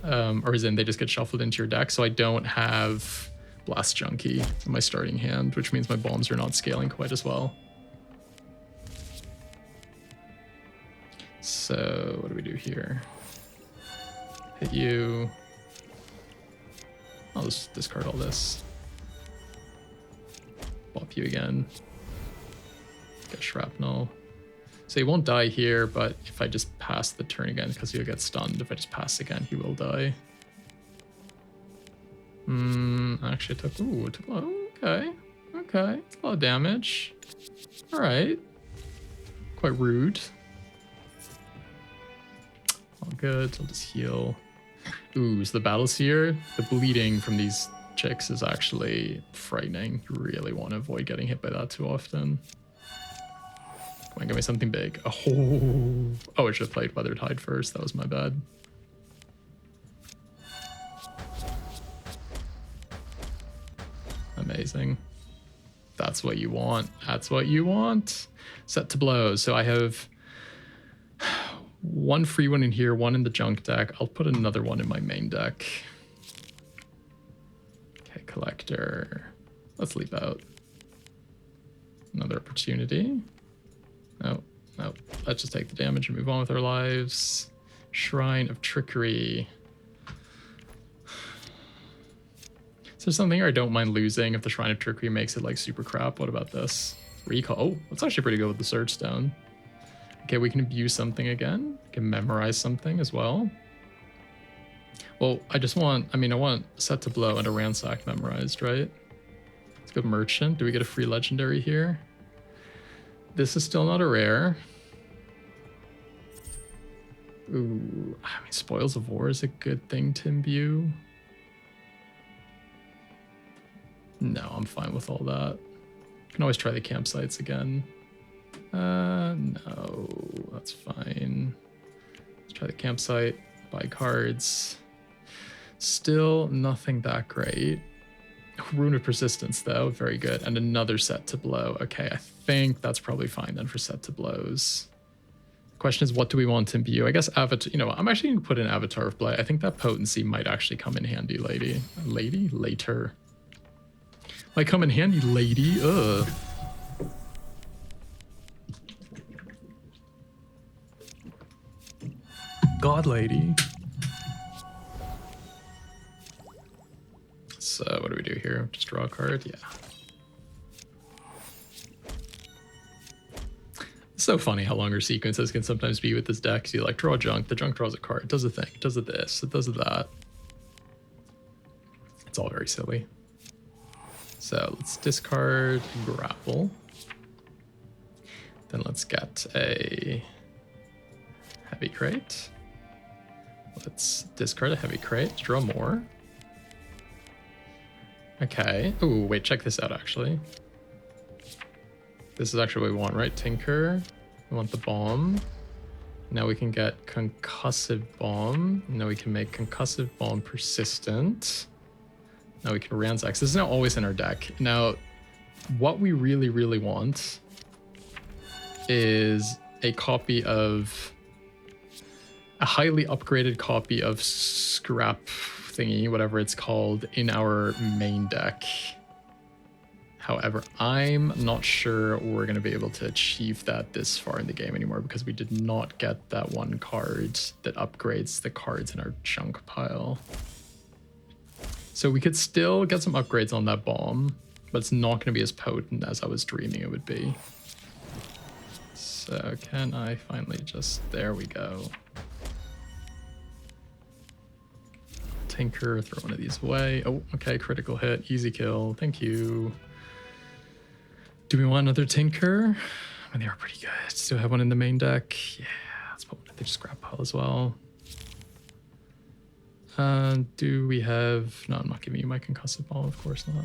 Or as in, they just get shuffled into your deck. So I don't have Blast Junkie in my starting hand, which means my bombs are not scaling quite as well. So what do we do here? Hit you. I'll just discard all this. Bop you again. Get Shrapnel. So he won't die here, but if I just pass the turn again, because he'll get stunned. If I just pass again, he will die. Actually, it took a lot. Okay. It's a lot of damage. All right. quite rude. All good. I'll just heal. Ooh, so the battles here, the bleeding from these chicks is actually frightening. You really want to avoid getting hit by that too often. Come on, give me something big. Oh, I should have played Weathered Hide first. That was my bad. Amazing. That's what you want. That's what you want. Set to blows. So I have one free one in here, one in the junk deck. I'll put another one in my main deck. Okay, collector. Let's leap out. Another opportunity. No, no. Let's just take the damage and move on with our lives. Shrine of Trickery. So something here I don't mind losing if the Shrine of Trickery makes it like super crap. What about this? Recall. Oh, that's actually pretty good with the Search Stone. Okay, we can abuse something again. We can memorize something as well. Well, I want Set to Blow and a Ransack memorized, right? Let's go Merchant. Do we get a free legendary here? This is still not a rare. Ooh, I mean, Spoils of War is a good thing to imbue. No, I'm fine with all that. Can always try the campsites again. No, that's fine. Let's try the campsite, buy cards. Still nothing that great. Rune of Persistence though, very good. And another Set to Blow. Okay, I think that's probably fine then for Set to Blows. Question is, what do we want to imbue? I guess Avatar, you know, I'm actually going to put in Avatar of Blight. I think that potency might actually come in handy, later. Might come in handy, lady. Ugh. God, lady. So what do we do here? Just draw a card? Yeah. It's so funny how longer sequences can sometimes be with this deck. So you like draw junk, the junk draws a card, it does a thing, it does a this, it does a that. It's all very silly. So let's discard Grapple. Then let's get a Heavy Crate. Let's discard a Heavy Crate, draw more. Okay. Ooh, wait, check this out actually. This is actually what we want, right? Tinker. We want the bomb. Now we can get Concussive Bomb. Now we can make Concussive Bomb persistent. Now we can ransack. This is now always in our deck. Now, what we really, really want is a copy of a highly upgraded copy of Scrap thingy, whatever it's called, in our main deck. However, I'm not sure we're going to be able to achieve that this far in the game anymore because we did not get that one card that upgrades the cards in our junk pile. So we could still get some upgrades on that bomb, but it's not going to be as potent as I was dreaming it would be. So can I finally just... There we go. Tinker, throw one of these away. Oh, okay, critical hit, easy kill, thank you. Do we want another Tinker? I mean, they are pretty good. Still have one in the main deck. Yeah, let's put one in the scrap pile as well. Do we have... No, I'm not giving you my Concussive Ball, of course not.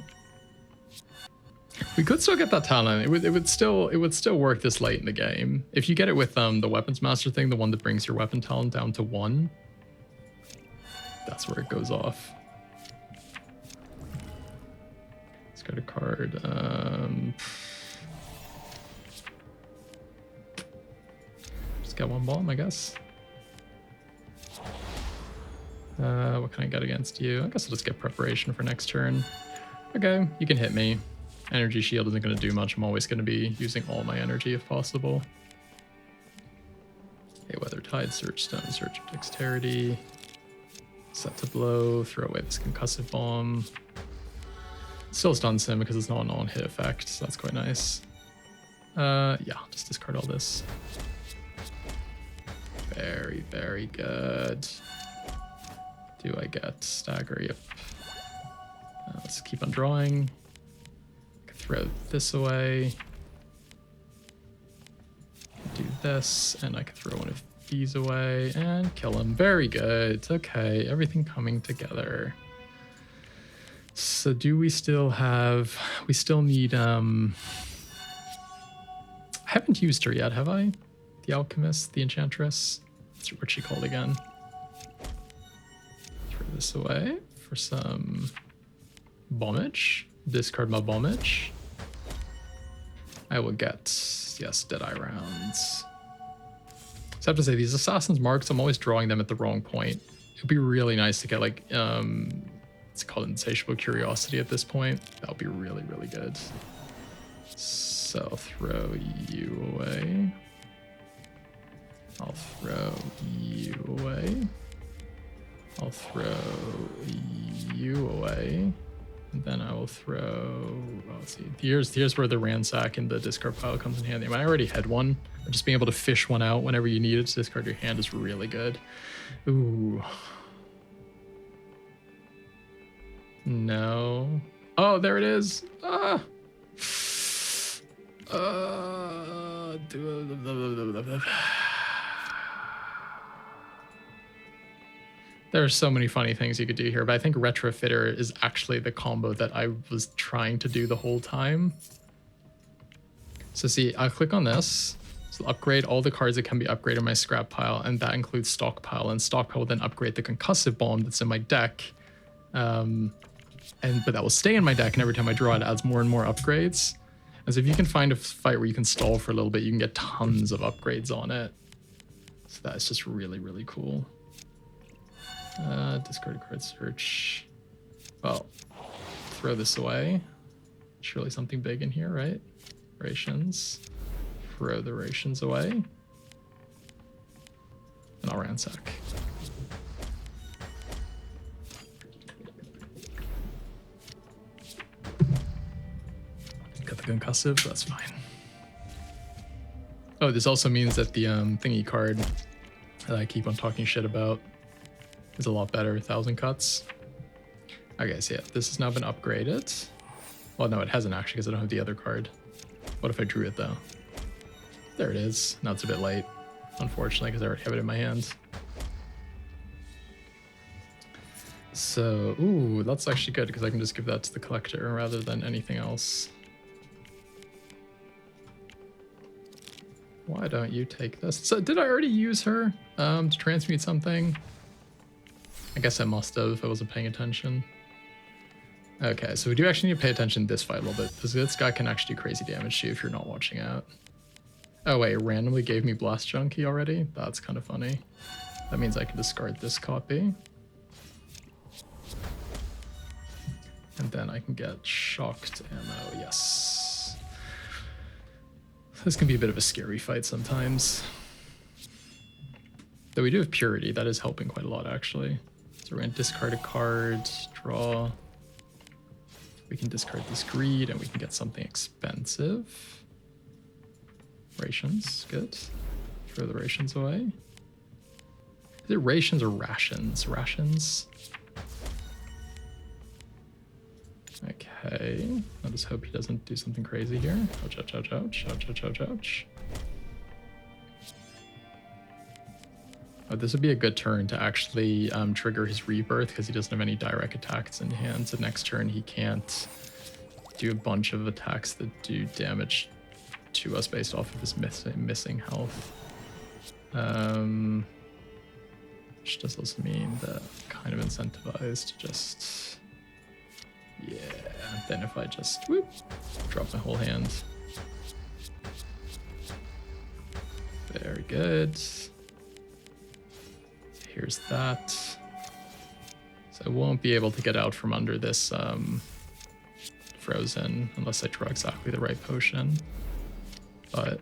We could still get that talent. It would still work this late in the game. If you get it with the Weapons Master thing, the one that brings your weapon talent down to 1, that's where it goes off. Let's go to card. Just got one bomb, I guess. What can I get against you? I guess I'll just get preparation for next turn. Okay, you can hit me. Energy shield isn't going to do much. I'm always going to be using all my energy if possible. Okay, Weathered Hide, Search Stone, Search of Dexterity. Set to Blow, throw away this Concussive Bomb. Still stuns him because it's not an on-hit effect, so that's quite nice. Yeah, just discard all this. Very, very good. Do I get stagger? Yep. Let's keep on drawing. Throw this away. Do this, and I can throw one of these away and kill him. Very good. Okay, everything coming together. So do we still have... We still need... I haven't used her yet, have I? The Alchemist, the Enchantress. What's she called again? Throw this away for some bombage. Discard my bombage. I will get, yes, Deadeye rounds. So I have to say, these Assassin's Marks, I'm always drawing them at the wrong point. It'd be really nice to get like, it's called Insatiable Curiosity at this point. That would be really, really good. So I'll throw you away. I'll throw you away. I'll throw you away. And then I will throw, oh, let's see, here's where the ransack in the discard pile comes in handy. I mean, I already had one, but just being able to fish one out whenever you need it to discard your hand is really good. Ooh. No. Oh, there it is. Ah. There are so many funny things you could do here, but I think Retrofitter is actually the combo that I was trying to do the whole time. So see, I'll click on this. So upgrade all the cards that can be upgraded in my scrap pile, and that includes Stockpile. And Stockpile will then upgrade the Concussive Bomb that's in my deck. But that will stay in my deck, and every time I draw it adds more and more upgrades. As if you can find a fight where you can stall for a little bit, you can get tons of upgrades on it. So that's just really, really cool. Discard a card search. Well, throw this away. Surely something big in here, right? Rations. Throw the rations away. And I'll ransack. Got the concussive, that's fine. Oh, this also means that the thingy card that I keep on talking shit about is a lot better, 1,000 cuts. Okay, so yeah, this has now been upgraded. Well, no, it hasn't actually because I don't have the other card. What if I drew it though? There it is. Now it's a bit late, unfortunately, because I already have it in my hand. So, ooh, that's actually good because I can just give that to the collector rather than anything else. Why don't you take this? So did I already use her to transmute something? I guess I must have if I wasn't paying attention. Okay, so we do actually need to pay attention to this fight a little bit, because this guy can actually do crazy damage to you if you're not watching out. Oh wait, it randomly gave me Blast Junkie already? That's kind of funny. That means I can discard this copy. And then I can get Shocked Ammo, yes. This can be a bit of a scary fight sometimes. Though we do have Purity, that is helping quite a lot actually. So we're gonna discard a card, draw. We can discard this Greed and we can get something expensive. Rations, good. Throw the rations away. Is it rations or rations? Rations? Okay, I'll just hope he doesn't do something crazy here. Ouch, ouch, ouch, ouch, ouch, ouch, ouch, ouch. Oh, this would be a good turn to actually trigger his Rebirth because he doesn't have any direct attacks in hand. So next turn he can't do a bunch of attacks that do damage to us based off of his missing health. Which does also mean that I'm kind of incentivized to just... Yeah, then if I just whoop, drop my whole hand. Very good. Here's that. So I won't be able to get out from under this frozen unless I draw exactly the right potion. But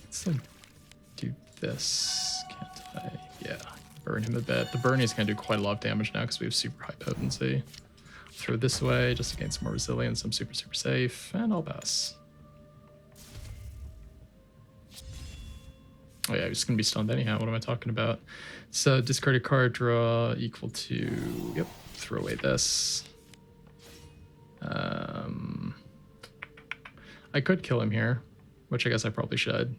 let's like do this, can't I? Yeah, burn him a bit. The burn is gonna do quite a lot of damage now because we have super high potency. Throw this away just to gain some more resilience. I'm super, super safe, and I'll pass. Oh yeah, he's gonna be stunned anyhow. What am I talking about? So discard a card, draw equal to, yep, throw away this. I could kill him here. which I guess I probably should.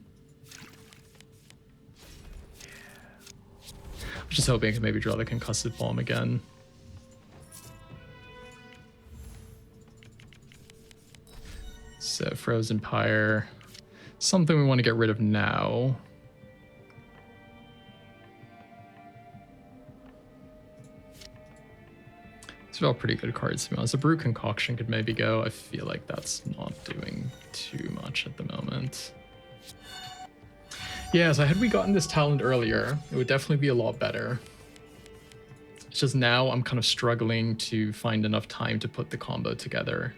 I'm just hoping I can maybe draw the concussive bomb again. So Frozen Pyre, something we want to get rid of now. These are all pretty good cards to be honest. The Brew Concoction could maybe go. I feel like that's not doing too much at the moment. Yeah, so had we gotten this talent earlier, it would definitely be a lot better. It's just now I'm kind of struggling to find enough time to put the combo together.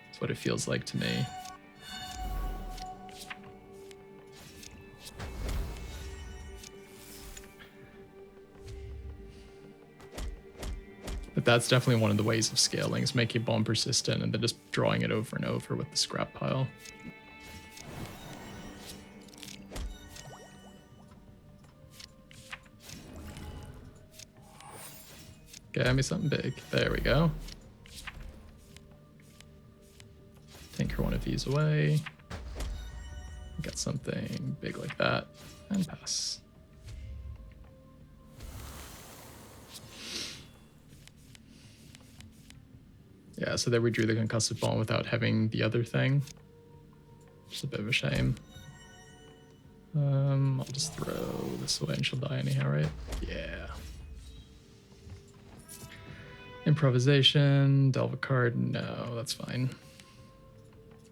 That's what it feels like to me. But that's definitely one of the ways of scaling, is making bomb persistent and then just drawing it over and over with the scrap pile. Get me something big. There we go. Tinker one of these away. Get something big like that and pass. Yeah, so there we drew the concussive bomb without having the other thing. Just a bit of a shame. I'll just throw this away and she'll die anyhow, right? Yeah. Improvisation, delve a card, no, that's fine.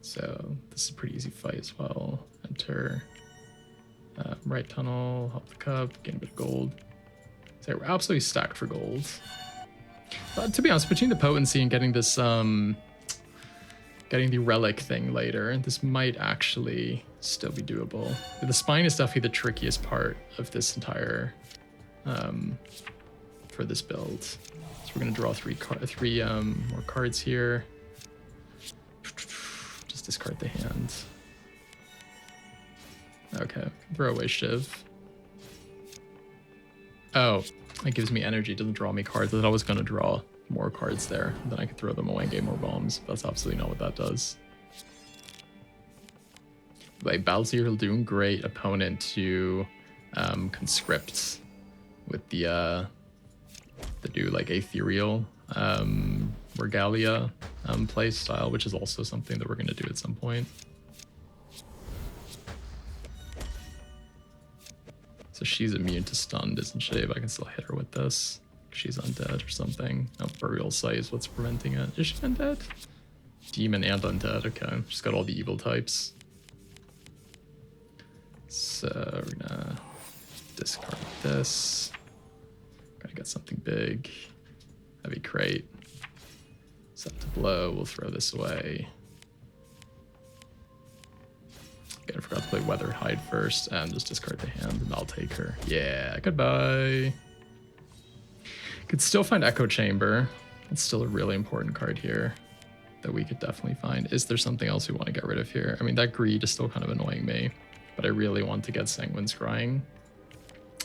So this is a pretty easy fight as well. Enter, right tunnel, help the cup, gain a bit of gold. So we're absolutely stacked for gold. But to be honest, between the potency and getting this, getting the relic thing later, this might actually still be doable. The spine is definitely the trickiest part of this entire, for this build. So we're gonna draw three more cards here. Just discard the hand. Okay, throw away Shiv. Oh, it gives me energy, doesn't draw me cards. I thought I was gonna draw more cards there, and then I could throw them away and get more bombs. That's absolutely not what that does. Like, Balzier doing great opponent to conscript with the new like ethereal regalia play style, which is also something that we're gonna do at some point. So she's immune to stunned, isn't she? But I can still hit her with this. She's undead or something. Oh, Burial Site is what's preventing it. Is she undead? Demon and undead, okay. She's got all the evil types. So we're gonna discard this. Gotta get something big. Heavy crate. Set to blow, we'll throw this away. Okay, I forgot to play Weathered Hide first and just discard the hand and I'll take her. Yeah, goodbye. Could still find Echo Chamber. It's still a really important card here that we could definitely find. Is there something else we want to get rid of here? I mean, that greed is still kind of annoying me, but I really want to get Sanguine Scrying,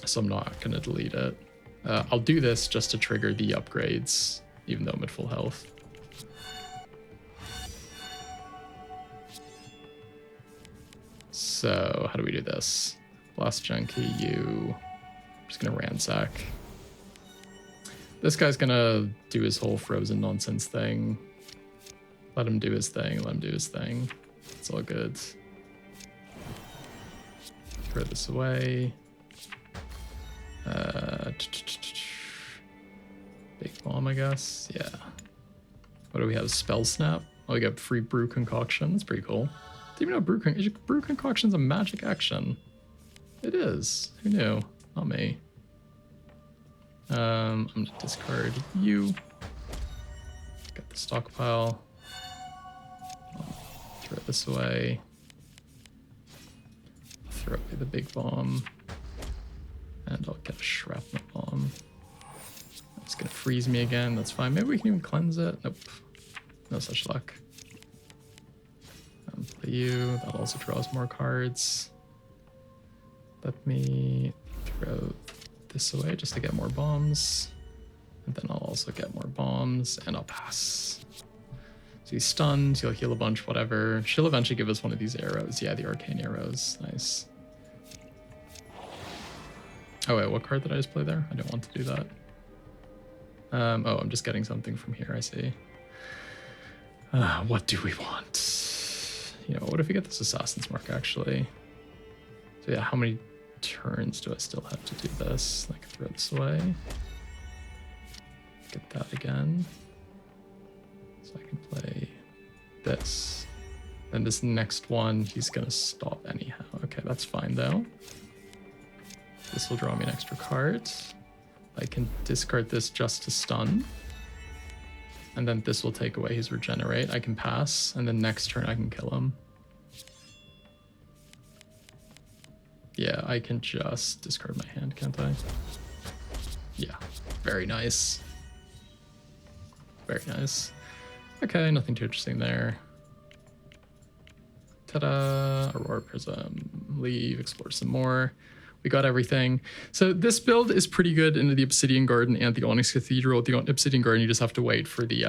so I'm not going to delete it. I'll do this just to trigger the upgrades, even though I'm at full health. So how do we do this? Blast Junkie, you. I'm just going to ransack. This guy's gonna do his whole frozen nonsense thing. Let him do his thing, let him do his thing. It's all good. Throw this away. Big bomb, I guess. Yeah. What do we have? Spell Snap? Oh, we got free Brew Concoction. That's pretty cool. Didn't even know Brew Concoction's a magic action. It is. Who knew? Not me. I'm gonna discard you. Get the stockpile. I'll throw this away. Throw away the big bomb. And I'll get a shrapnel bomb. It's gonna freeze me again, that's fine. Maybe we can even cleanse it. Nope. No such luck. Play you. That also draws more cards. Let me throw this away just to get more bombs. And then I'll also get more bombs and I'll pass. So he's stunned, he'll heal a bunch, whatever. She'll eventually give us one of these arrows. Yeah, the arcane arrows. Nice. Oh wait, what card did I just play there? I didn't want to do that. Oh, I'm just getting something from here, I see. What do we want? You know, what if we get this Assassin's Mark, actually? So yeah, how many turns do I still have to do this? I can throw this away. Get that again. So I can play this. Then this next one, he's gonna stop anyhow. Okay, that's fine though. This will draw me an extra card. I can discard this just to stun. And then this will take away his regenerate. I can pass, and then next turn I can kill him. Yeah, I can just discard my hand, can't I? Yeah, very nice. Very nice. Okay, nothing too interesting there. Ta-da! Aurora Prism. Leave, explore some more. We got everything. So this build is pretty good into the Obsidian Garden and the Onyx Cathedral. The Obsidian Garden, you just have to wait for the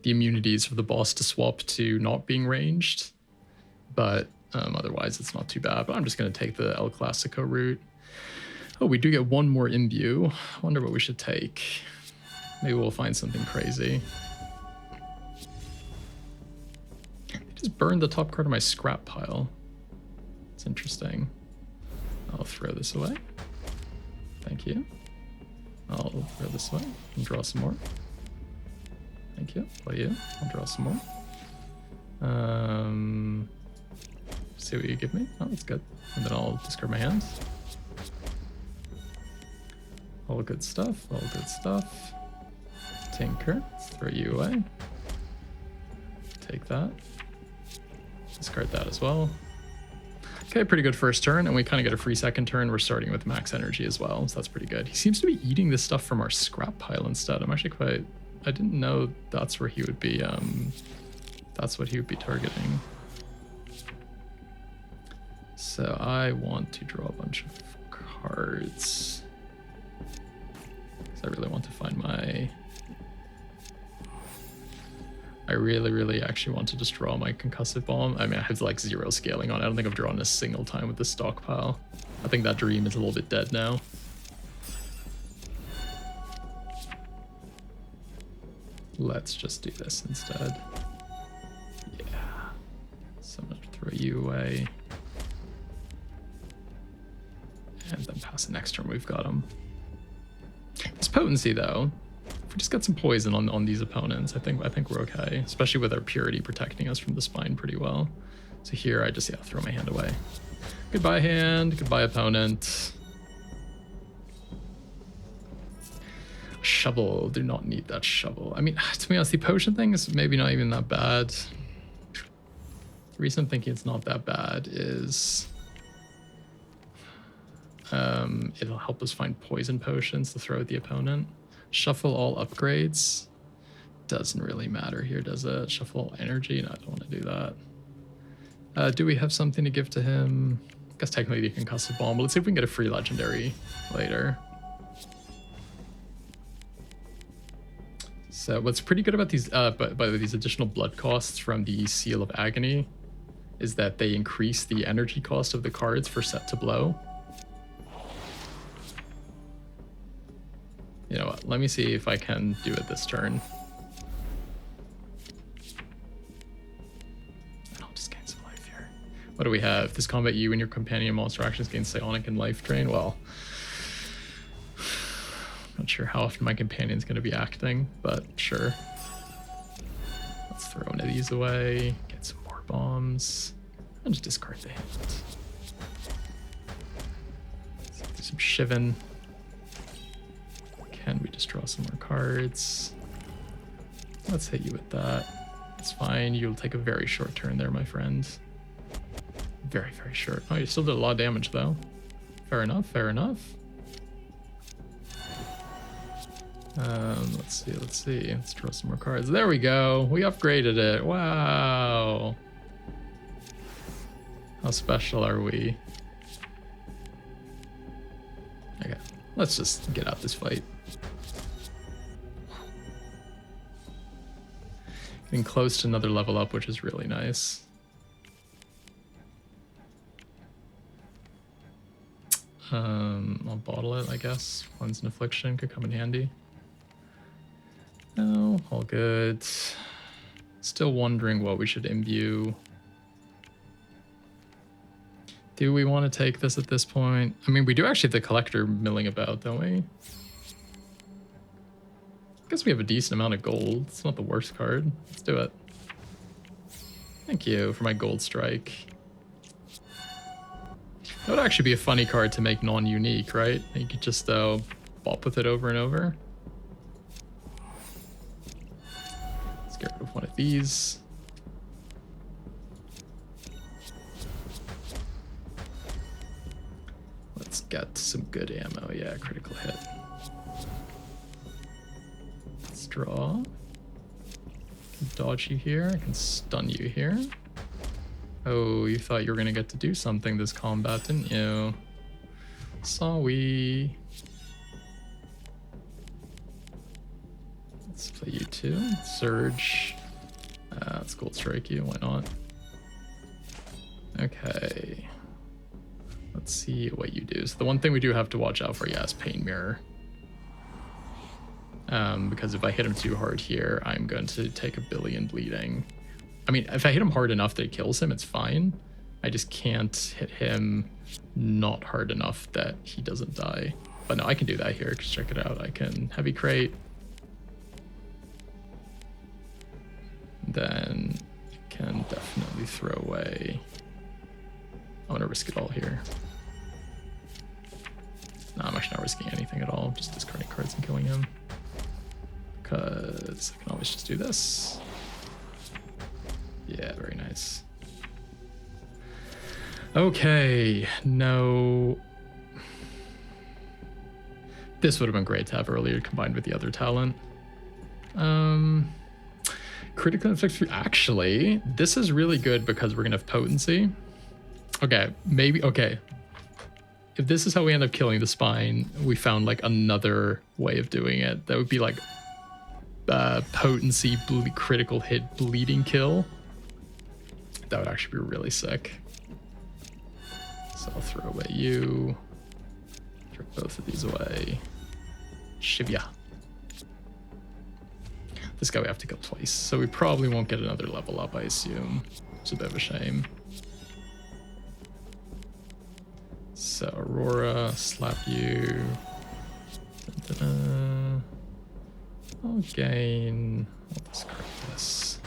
immunities for the boss to swap to not being ranged. But otherwise, it's not too bad. But I'm just going to take the El Clasico route. Oh, we do get one more imbue. I wonder what we should take. Maybe we'll find something crazy. They just burned the top card of my scrap pile. It's interesting. I'll throw this away. Thank you. I'll throw this away and draw some more. Thank you. Play you. I'll draw some more. See what you give me. Oh, that's good. And then I'll discard my hands. All good stuff. All good stuff. Tinker. Let's throw you away. Take that. Discard that as well. Okay, pretty good first turn, and we kind of get a free second turn. We're starting with max energy as well, so that's pretty good. He seems to be eating this stuff from our scrap pile instead. I'm actually quite... I didn't know that's where he would be, that's what he would be targeting. So I want to draw a bunch of cards. Because I really want to find my... I really actually want to just draw my concussive bomb. I mean, I have like 0 scaling on it. I don't think I've drawn a single time with the stockpile. I think that dream is a little bit dead now. Let's just do this instead. Yeah. So I'm gonna throw you away. And then pass the next turn, we've got him. This potency though, if we just get some poison on these opponents, I think we're okay. Especially with our purity protecting us from the spine pretty well. So here I just throw my hand away. Goodbye hand, goodbye opponent. Shovel, do not need that shovel. I mean, to be honest, the potion thing is maybe not even that bad. The reason I'm thinking it's not that bad is it'll help us find poison potions to throw at the opponent. Shuffle all upgrades. Doesn't really matter here, does it? Shuffle energy? No, I don't want to do that. Do we have something to give to him? I guess technically the concussive bomb, but let's see if we can get a free legendary later. So what's pretty good about these, by the way, these additional blood costs from the Seal of Agony is that they increase the energy cost of the cards for set to blow. You know what, let me see if I can do it this turn. I'll just gain some life here. What do we have? This combat, you and your companion monster actions gain psionic and life drain. Well, not sure how often my companion's going to be acting, but sure. Let's throw one of these away, get some more bombs, and just discard the hand. Let's do some shivin'. Can we just draw some more cards? Let's hit you with that. It's fine. You'll take a very short turn there, my friend. Very, very short. Oh, you still did a lot of damage, though. Fair enough, fair enough. Let's see. Let's draw some more cards. There we go. We upgraded it. Wow. How special are we? Okay, let's just get out this fight. Getting close to another level up, which is really nice. I'll bottle it, I guess. Cleanse and Affliction could come in handy. No, all good. Still wondering what we should imbue. Do we want to take this at this point? I mean, we do actually have the Collector milling about, don't we? I guess we have a decent amount of gold. It's not the worst card. Let's do it. Thank you for my gold strike. That would actually be a funny card to make non-unique, right? You could just bop with it over and over. Let's get rid of one of these. Let's get some good ammo. Yeah, critical hit. Let's draw. I can dodge you here. I can stun you here. Oh, you thought you were gonna get to do something this combat, didn't you? Sorry. Let's play you too. Surge. Let's gold strike you. Why not? Okay. Let's see what you do. So the one thing we do have to watch out for, yeah, is Pain Mirror. Because if I hit him too hard here, I'm going to take 1 billion bleeding. I mean, if I hit him hard enough that it kills him, it's fine. I just can't hit him not hard enough that he doesn't die. But no, I can do that here, because check it out. I can heavy crate. Then I can definitely throw away. I'm gonna risk it all here. No, I'm actually not risking anything at all. I'm just discarding cards and killing him. Because I can always just do this. Yeah, very nice. Okay, no. This would have been great to have earlier combined with the other talent. Critical inflict. Actually, this is really good because we're gonna have potency. Okay, maybe, okay. If this is how we end up killing the spine, we found like another way of doing it. That would be like potency, critical hit, bleeding kill. That would actually be really sick. So I'll throw away you. Throw both of these away. Shivya. This guy we have to kill twice, so we probably won't get another level up, I assume. It's a bit of a shame. So Aurora, slap you. Dun-dun-dun. I'll gain. I'll discard this.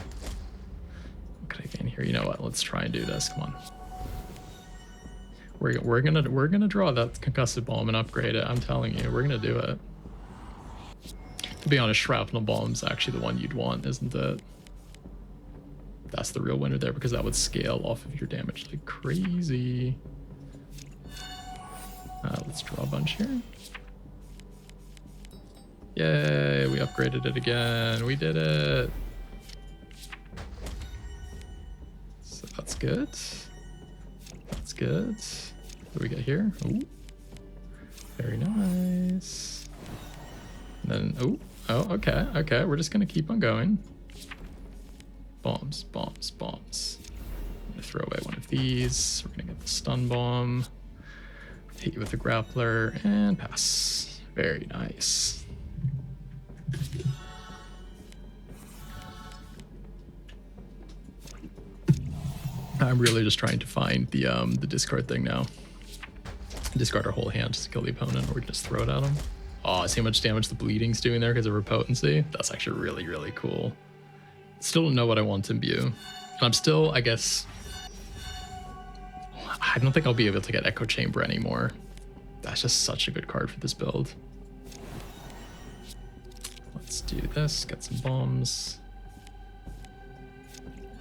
What could I gain here? You know what? Let's try and do this. Come on. We're gonna draw that concussive bomb and upgrade it. I'm telling you, we're gonna do it. To be honest, shrapnel bomb's actually the one you'd want, isn't it? That's the real winner there, because that would scale off of your damage like crazy. Let's draw a bunch here. Yay, we upgraded it again. We did it. So that's good. That's good. What do we get here? Ooh. Very nice. And then, oh, okay, okay. We're just gonna keep on going. Bombs, bombs, bombs. I'm gonna throw away one of these. We're gonna get the stun bomb. Hit you with the grappler and pass. Very nice. I'm really just trying to find the discard thing now. Discard our whole hand just to kill the opponent, or just throw it at them. Oh, see how much damage the bleeding's doing there because of her potency? That's actually really, really cool. Still don't know what I want to imbue. And I'm still, I guess... I don't think I'll be able to get Echo Chamber anymore. That's just such a good card for this build. Let's do this, get some bombs.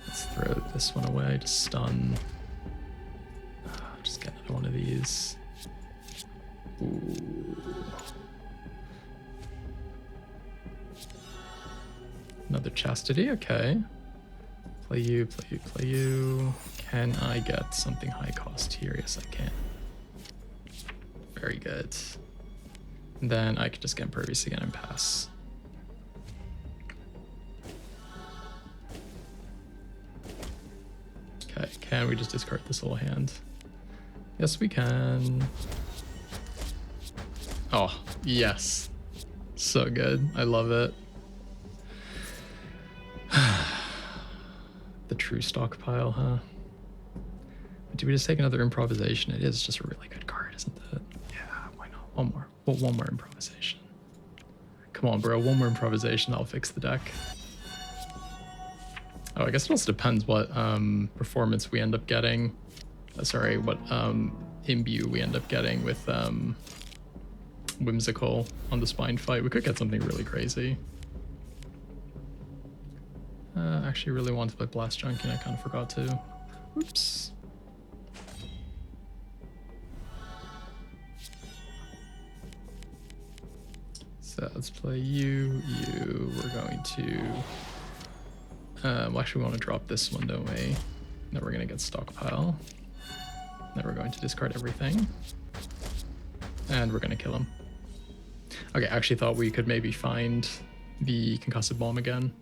Let's throw this one away, just stun. Just get another one of these. Ooh. Another Chastity, okay. Play you, play you, play you. Can I get something high cost here? Yes, I can. Very good. And then I can just get Impervious again and pass. Okay, can we just discard this whole hand? Yes, we can. Oh, yes. So good. I love it. The true stockpile, huh? Do we just take another improvisation? It is just a really good card, isn't it? Yeah, why not? One more. Well, one more improvisation. Come on, bro. One more improvisation. That'll fix the deck. Oh, I guess it also depends what performance we end up getting. Sorry, what imbue we end up getting with Whimsical on the spine fight. We could get something really crazy. Actually really wanted to play Blast Junkie and I kind of forgot to. Oops. So let's play you. We're going to... well, actually we want to drop this one, don't we? Then we're going to get Stockpile. Then we're going to discard everything. And we're going to kill him. Okay, I actually thought we could maybe find the Concussive Bomb again.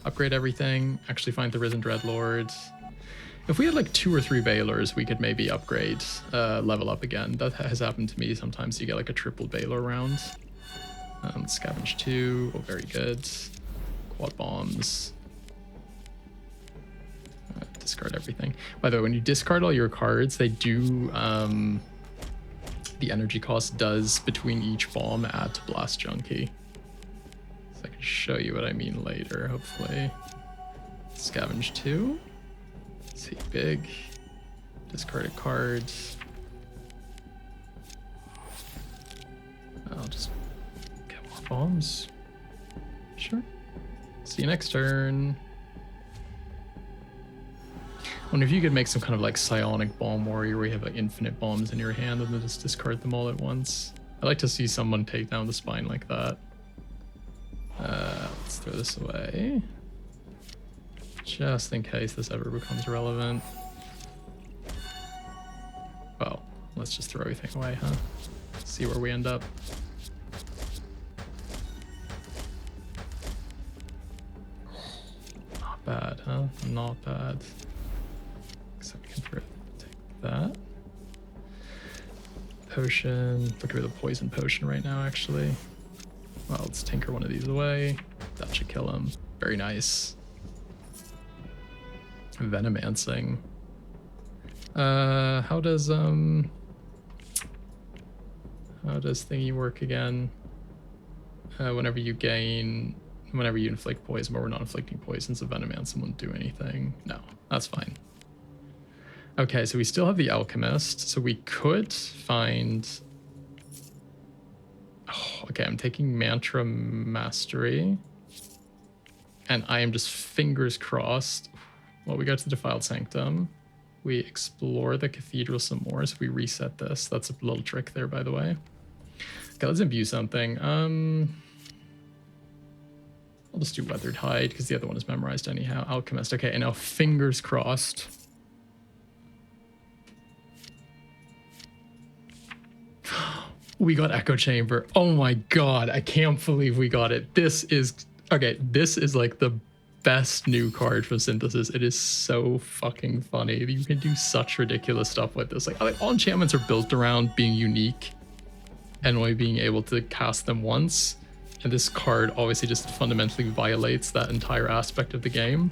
Upgrade everything, actually find the Risen Dreadlord. If we had like 2 or 3 Balors, we could maybe upgrade, level up again. That has happened to me sometimes. You get like a triple Balor round. Scavenge 2, oh, very good. Quad Bombs. Discard everything. By the way, when you discard all your cards, they do, the energy cost does between each bomb add to Blast Junkie. I can show you what I mean later, hopefully. Scavenge 2. See, big. Discard a card. I'll just get more bombs. Sure. See you next turn. I wonder if you could make some kind of like psionic bomb warrior where you have like infinite bombs in your hand and then just discard them all at once. I'd like to see someone take down the spine like that. Let's throw this away. Just in case this ever becomes relevant. Well, let's just throw everything away, huh? See where we end up. Not bad, huh? Not bad. So we can take that. Potion. Look at the poison potion right now, actually. Well, let's tinker one of these away. That should kill him. Very nice. Venomancing. How does thingy work again? Whenever you inflict poison, but we're not inflicting poison, so Venomancing won't do anything. No, that's fine. Okay, so we still have the Alchemist, so we could find... Oh, okay, I'm taking Mantra Mastery. And I am just fingers crossed. Well, we go to the Defiled Sanctum. We explore the Cathedral some more, so we reset this. That's a little trick there, by the way. Okay, let's imbue something. I'll just do Weathered Hide, because the other one is memorized anyhow. Alchemist, okay, and now fingers crossed. We got Echo Chamber. Oh my god, I can't believe we got it. This is... Okay, this is like the best new card from Synthesis. It is so fucking funny. You can do such ridiculous stuff with this. Like all enchantments are built around being unique and only being able to cast them once. And this card obviously just fundamentally violates that entire aspect of the game.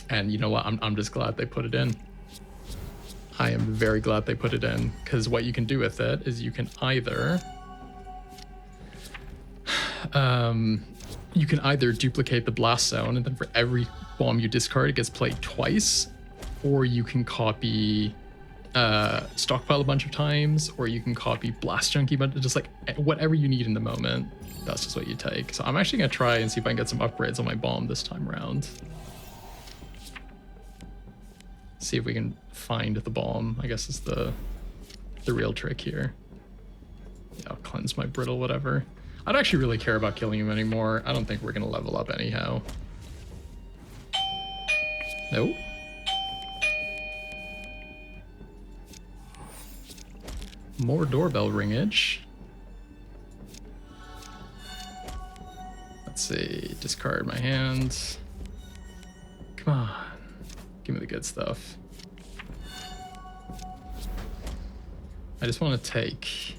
And you know what? I'm just glad they put it in. I am very glad they put it in, because what you can do with it is you can either duplicate the blast zone, and then for every bomb you discard, it gets played twice, or you can copy Stockpile a bunch of times, or you can copy Blast Junkie, but just like whatever you need in the moment, that's just what you take. So I'm actually gonna try and see if I can get some upgrades on my bomb this time around. See if we can find the bomb, I guess is the real trick here. Yeah, I'll cleanse my brittle, whatever. I don't actually really care about killing him anymore. I don't think we're gonna level up anyhow. Nope. More doorbell ringage. Let's see, discard my hand. Come on. Give me the good stuff. I just want to take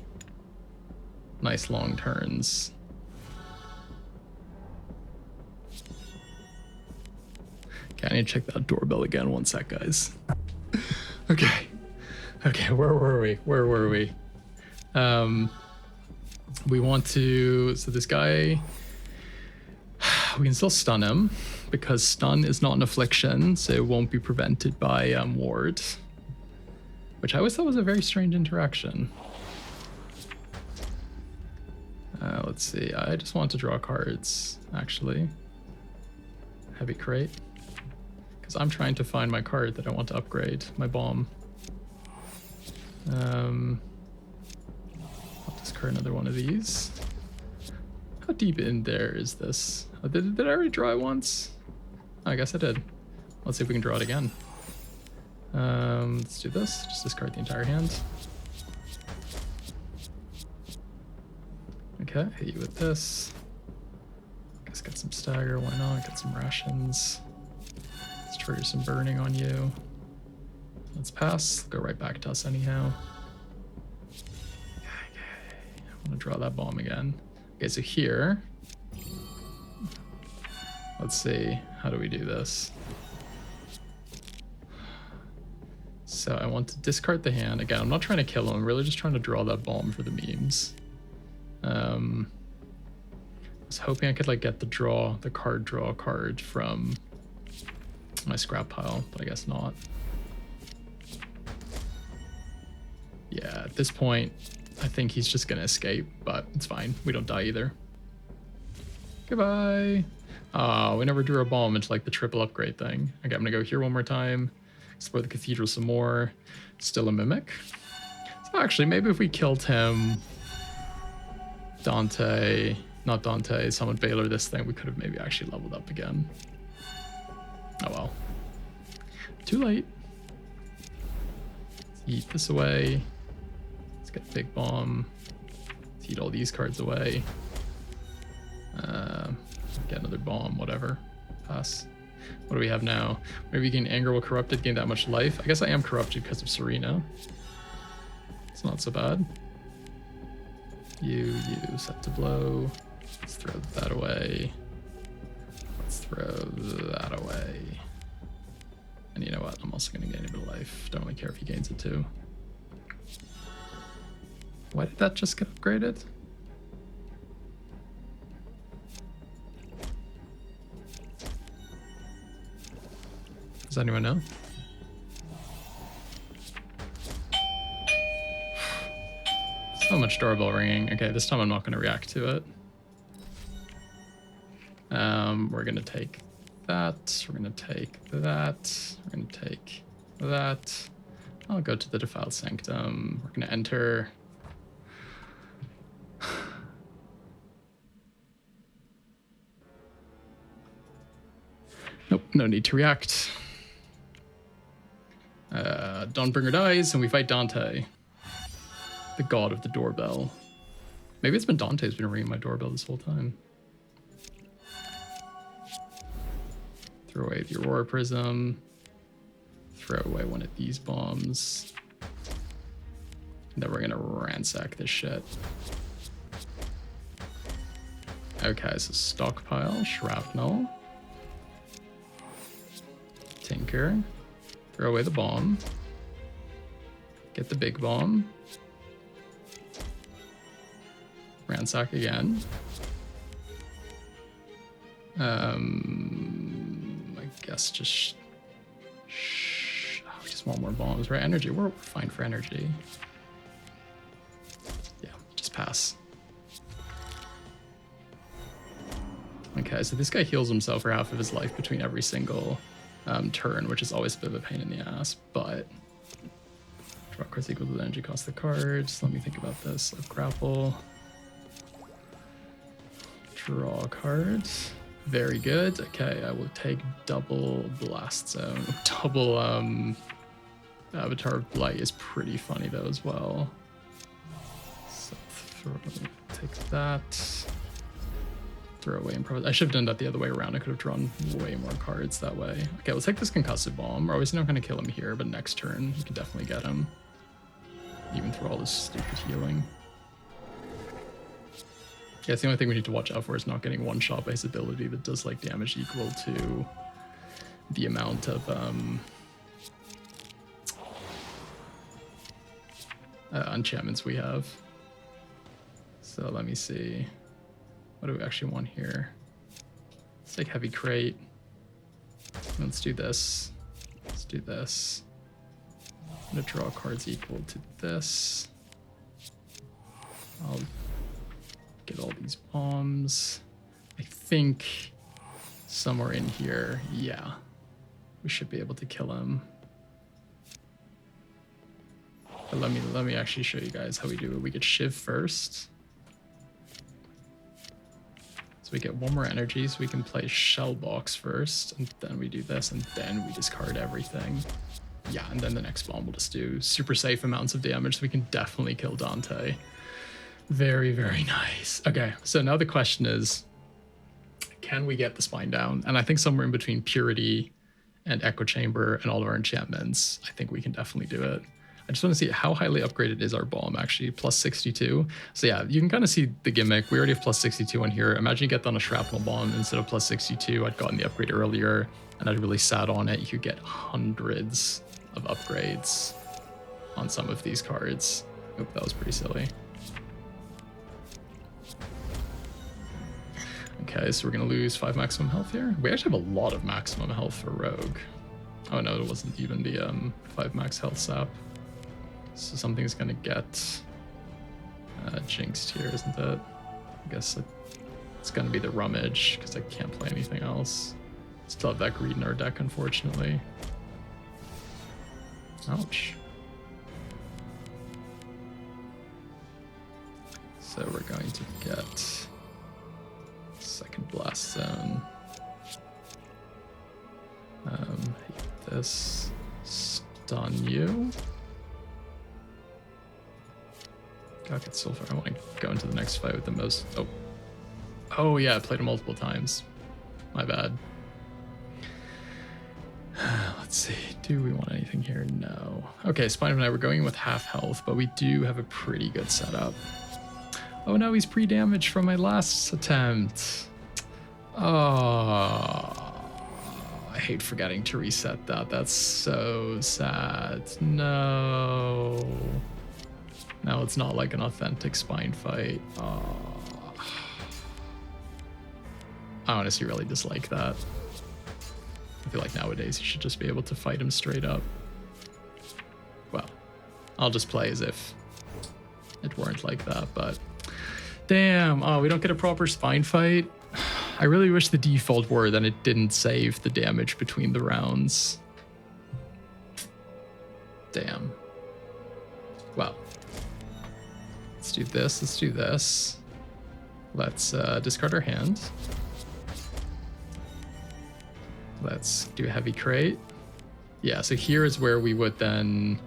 nice long turns. Okay, I need to check that doorbell again. One sec, guys. Okay. Okay, where were we? Where were we? We want to... So this guy... We can still stun him, because stun is not an affliction, so it won't be prevented by ward. Which I always thought was a very strange interaction. Let's see, I just want to draw cards, actually. Heavy crate. Because I'm trying to find my card that I want to upgrade, my bomb. I'll discard another one of these. How deep in there is this? Oh, did I already draw it once? Oh, I guess I did. Let's see if we can draw it again. Let's do this. Just discard the entire hand. Okay, hit you with this. Guess get some stagger, why not? Get some rations. Let's trigger some burning on you. Let's pass. Go right back to us anyhow. Okay. I want to draw that bomb again. Okay, so here. Let's see. How do we do this? So I want to discard the hand. Again, I'm not trying to kill him. I'm really just trying to draw that bomb for the memes. I was hoping I could like get the draw card from my scrap pile, but I guess not. Yeah, at this point, I think he's just gonna escape, but it's fine. We don't die either. Goodbye. Oh, we never drew a bomb into like the triple upgrade thing. Okay, I'm gonna go here one more time. Explore the cathedral some more. Still a mimic. So actually, maybe if we killed him, Dante, not Dante, summoned Baylor this thing, we could have maybe actually leveled up again. Oh well. Too late. Let's eat this away. Let's get the big bomb. Let's eat all these cards away. Get another bomb, whatever. Pass. What do we have now? Maybe gain anger while corrupted, gain that much life. I guess I am corrupted because of Serena. It's not so bad. You set to blow. Let's throw that away. Let's throw that away. And you know what? I'm also going to gain a bit of life. Don't really care if he gains it too. Why did that just get upgraded? Does anyone know? So much doorbell ringing. Okay, this time I'm not going to react to it. We're going to take that. We're going to take that. We're going to take that. I'll go to the defiled sanctum. We're going to enter. Nope, no need to react. Dawnbringer dies, and we fight Dante, the god of the doorbell. Maybe it's been Dante who's been ringing my doorbell this whole time. Throw away the Aurora Prism. Throw away one of these bombs. And then we're gonna ransack this shit. Okay, so stockpile, shrapnel. Tinker. Throw away the bomb. Get the big bomb. Ransack again. I guess just we just want more bombs, right? Energy, we're fine for energy. Yeah, just pass. Okay, so this guy heals himself for half of his life between every single turn, which is always a bit of a pain in the ass, but draw cards equal to the energy cost of the cards. Let me think about this. Grapple. Draw cards. Very good. Okay, I will take double blast zone. Double Avatar of Blight is pretty funny though as well. So take that. Throw away improv. I should have done that the other way around. I could have drawn way more cards that way. Okay, let's take this concussive bomb. We're obviously not going to kill him here, but next turn you can definitely get him. Even through all this stupid healing. Yeah, it's the only thing we need to watch out for is not getting one shot by his ability that does like damage equal to the amount of enchantments we have. So let me see. What do we actually want here? Let's take heavy crate. Let's do this. Let's do this. I'm gonna draw cards equal to this. I'll get all these bombs. I think somewhere in here, yeah, we should be able to kill him. But let me actually show you guys how we do it. We get Shiv first. So we get one more energy, so we can play Shell Box first, and then we do this, and then we discard everything. Yeah, and then the next bomb will just do super safe amounts of damage, so we can definitely kill Dante. Very, very nice. Okay, so now the question is, can we get the spine down? And I think somewhere in between Purity and Echo Chamber and all of our enchantments, I think we can definitely do it. I just want to see how highly upgraded is our bomb, actually. Plus 62. So yeah, you can kind of see the gimmick. We already have plus 62 on here. Imagine you get on a shrapnel bomb instead of plus 62. I'd gotten the upgrade earlier, and I'd really sat on it. You could get hundreds of upgrades on some of these cards. Oop, that was pretty silly. Okay, so we're going to lose 5 maximum health here. We actually have a lot of maximum health for Rogue. Oh no, it wasn't even the 5 max health sap. So something's going to get jinxed here, isn't it? I guess it's going to be the Rummage, because I can't play anything else. Still have that greed in our deck, unfortunately. Ouch. So we're going to get second blast zone. Hate this. Stun you. God, it's so far. I want to go into the next fight with the most. Oh yeah, I played it multiple times. My bad. Let's see. Do we want anything here? No. Okay, Spine and I were going in with half health, but we do have a pretty good setup. Oh no, he's pre-damaged from my last attempt. Oh, I hate forgetting to reset that. That's so sad. No. Now it's not like an authentic spine fight. Oh. I honestly really dislike that. I feel like nowadays you should just be able to fight him straight up. Well, I'll just play as if it weren't like that, but damn. Oh, we don't get a proper spine fight. I really wish the default were that it didn't save the damage between the rounds. Damn. Well, let's do this. Let's do this. Let's discard our hand. Let's do a heavy crate. Yeah, so here is where we would then,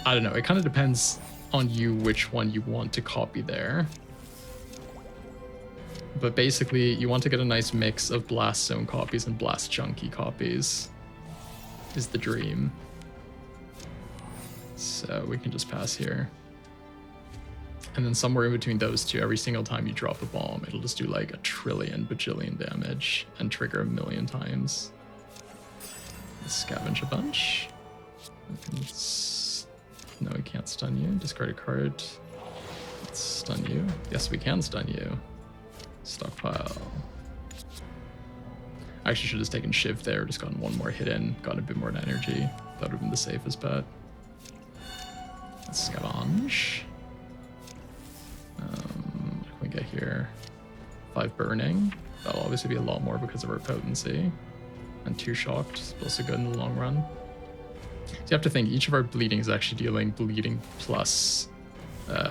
I don't know, it kind of depends on you which one you want to copy there. But basically, you want to get a nice mix of Blast Zone copies and Blast Chunky copies is the dream. So we can just pass here. And then somewhere in between those two, every single time you drop a bomb, it'll just do like a trillion bajillion damage and trigger a million times. Let's scavenge a bunch. No, we can't stun you. Discard a card. Let's stun you. Yes, we can stun you. Stockpile. I actually should have taken Shiv there, just gotten one more hit in, gotten a bit more energy. That would have been the safest bet. Let's scavenge. What can we get here? 5 burning. That'll obviously be a lot more because of our potency. And 2 shocked, it's also good in the long run. So you have to think, each of our bleeding is actually dealing bleeding plus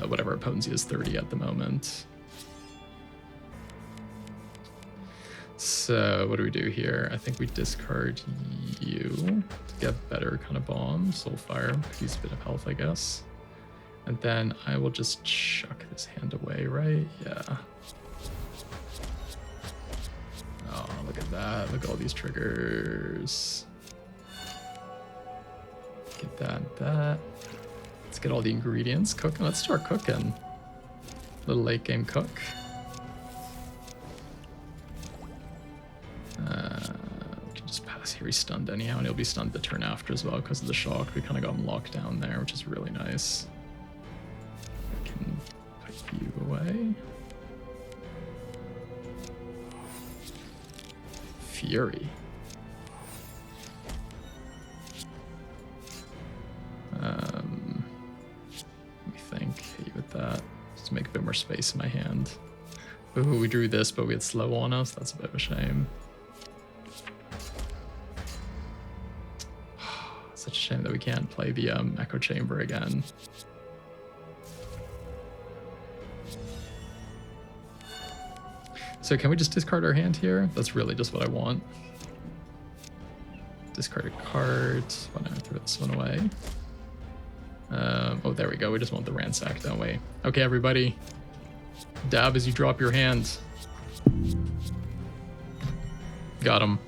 whatever our potency is, 30 at the moment. So what do we do here? I think we discard you to get better kind of bomb. Soulfire, use a bit of health, I guess. And then I will just chuck this hand away, right? Yeah. look at that. Look at all these triggers. Get that. Let's get all the ingredients cooking. Let's start cooking. Little late game cook. We can just pass here. He's stunned anyhow, and he'll be stunned the turn after as well because of the shock. We kind of got him locked down there, which is really nice. I can put you away. Fury. Let me think. Hit you with that. Just to make a bit more space in my hand. Ooh, we drew this, but we had slow on us. That's a bit of a shame. Such a shame that we can't play the Echo Chamber again. So can we just discard our hand here? That's really just what I want. Discard a card. Why don't I throw this one away? Oh, there we go. We just want the ransack, don't we? Okay, everybody. Dab as you drop your hand. Got him.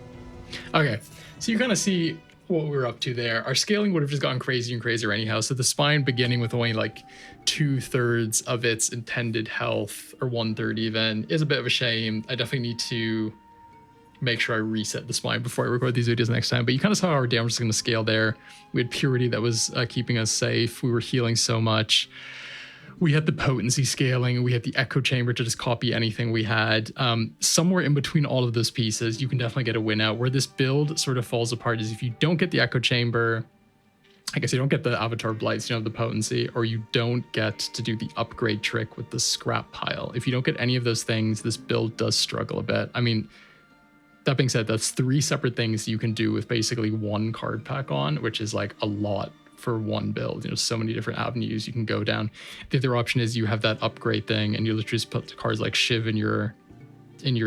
Okay, so you kind of see what we're up to there. Our scaling would have just gotten crazier and crazier anyhow. So the spine beginning with only like 2/3 of its intended health, or 1/3 even, is a bit of a shame. I definitely need to make sure I reset the spine before I record these videos next time. But you kind of saw how our damage was going to scale there. We had purity that was keeping us safe. We were healing so much. We had the potency scaling. We had the echo chamber to just copy anything we had. Somewhere in between all of those pieces, you can definitely get a win out. Where this build sort of falls apart is if you don't get the echo chamber, I guess you don't get the avatar blights, you know, the potency, or you don't get to do the upgrade trick with the scrap pile. If you don't get any of those things, this build does struggle a bit. I mean, that being said, that's 3 separate things you can do with basically 1 card pack on, which is like a lot for one build. You know, so many different avenues you can go down. The other option is you have that upgrade thing and you literally just put cards like Shiv in your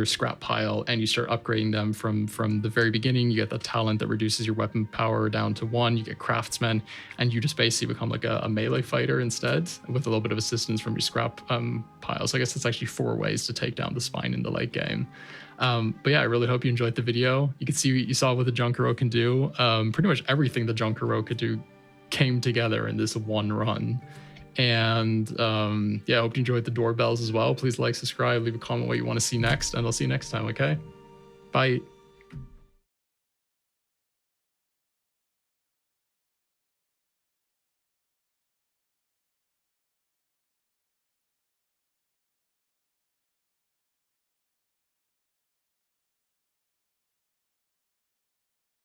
scrap pile and you start upgrading them from the very beginning. You get the talent that reduces your weapon power down to 1. You get craftsman and you just basically become like a melee fighter instead with a little bit of assistance from your scrap pile. So I guess it's actually 4 ways to take down the spine in the late game. But yeah, I really hope you enjoyed the video. You saw what the Junkero can do. Pretty much everything the Junkero could do came together in this one run. And yeah, I hope you enjoyed the doorbells as well. Please like, subscribe, leave a comment what you want to see next, and I'll see you next time, okay? Bye.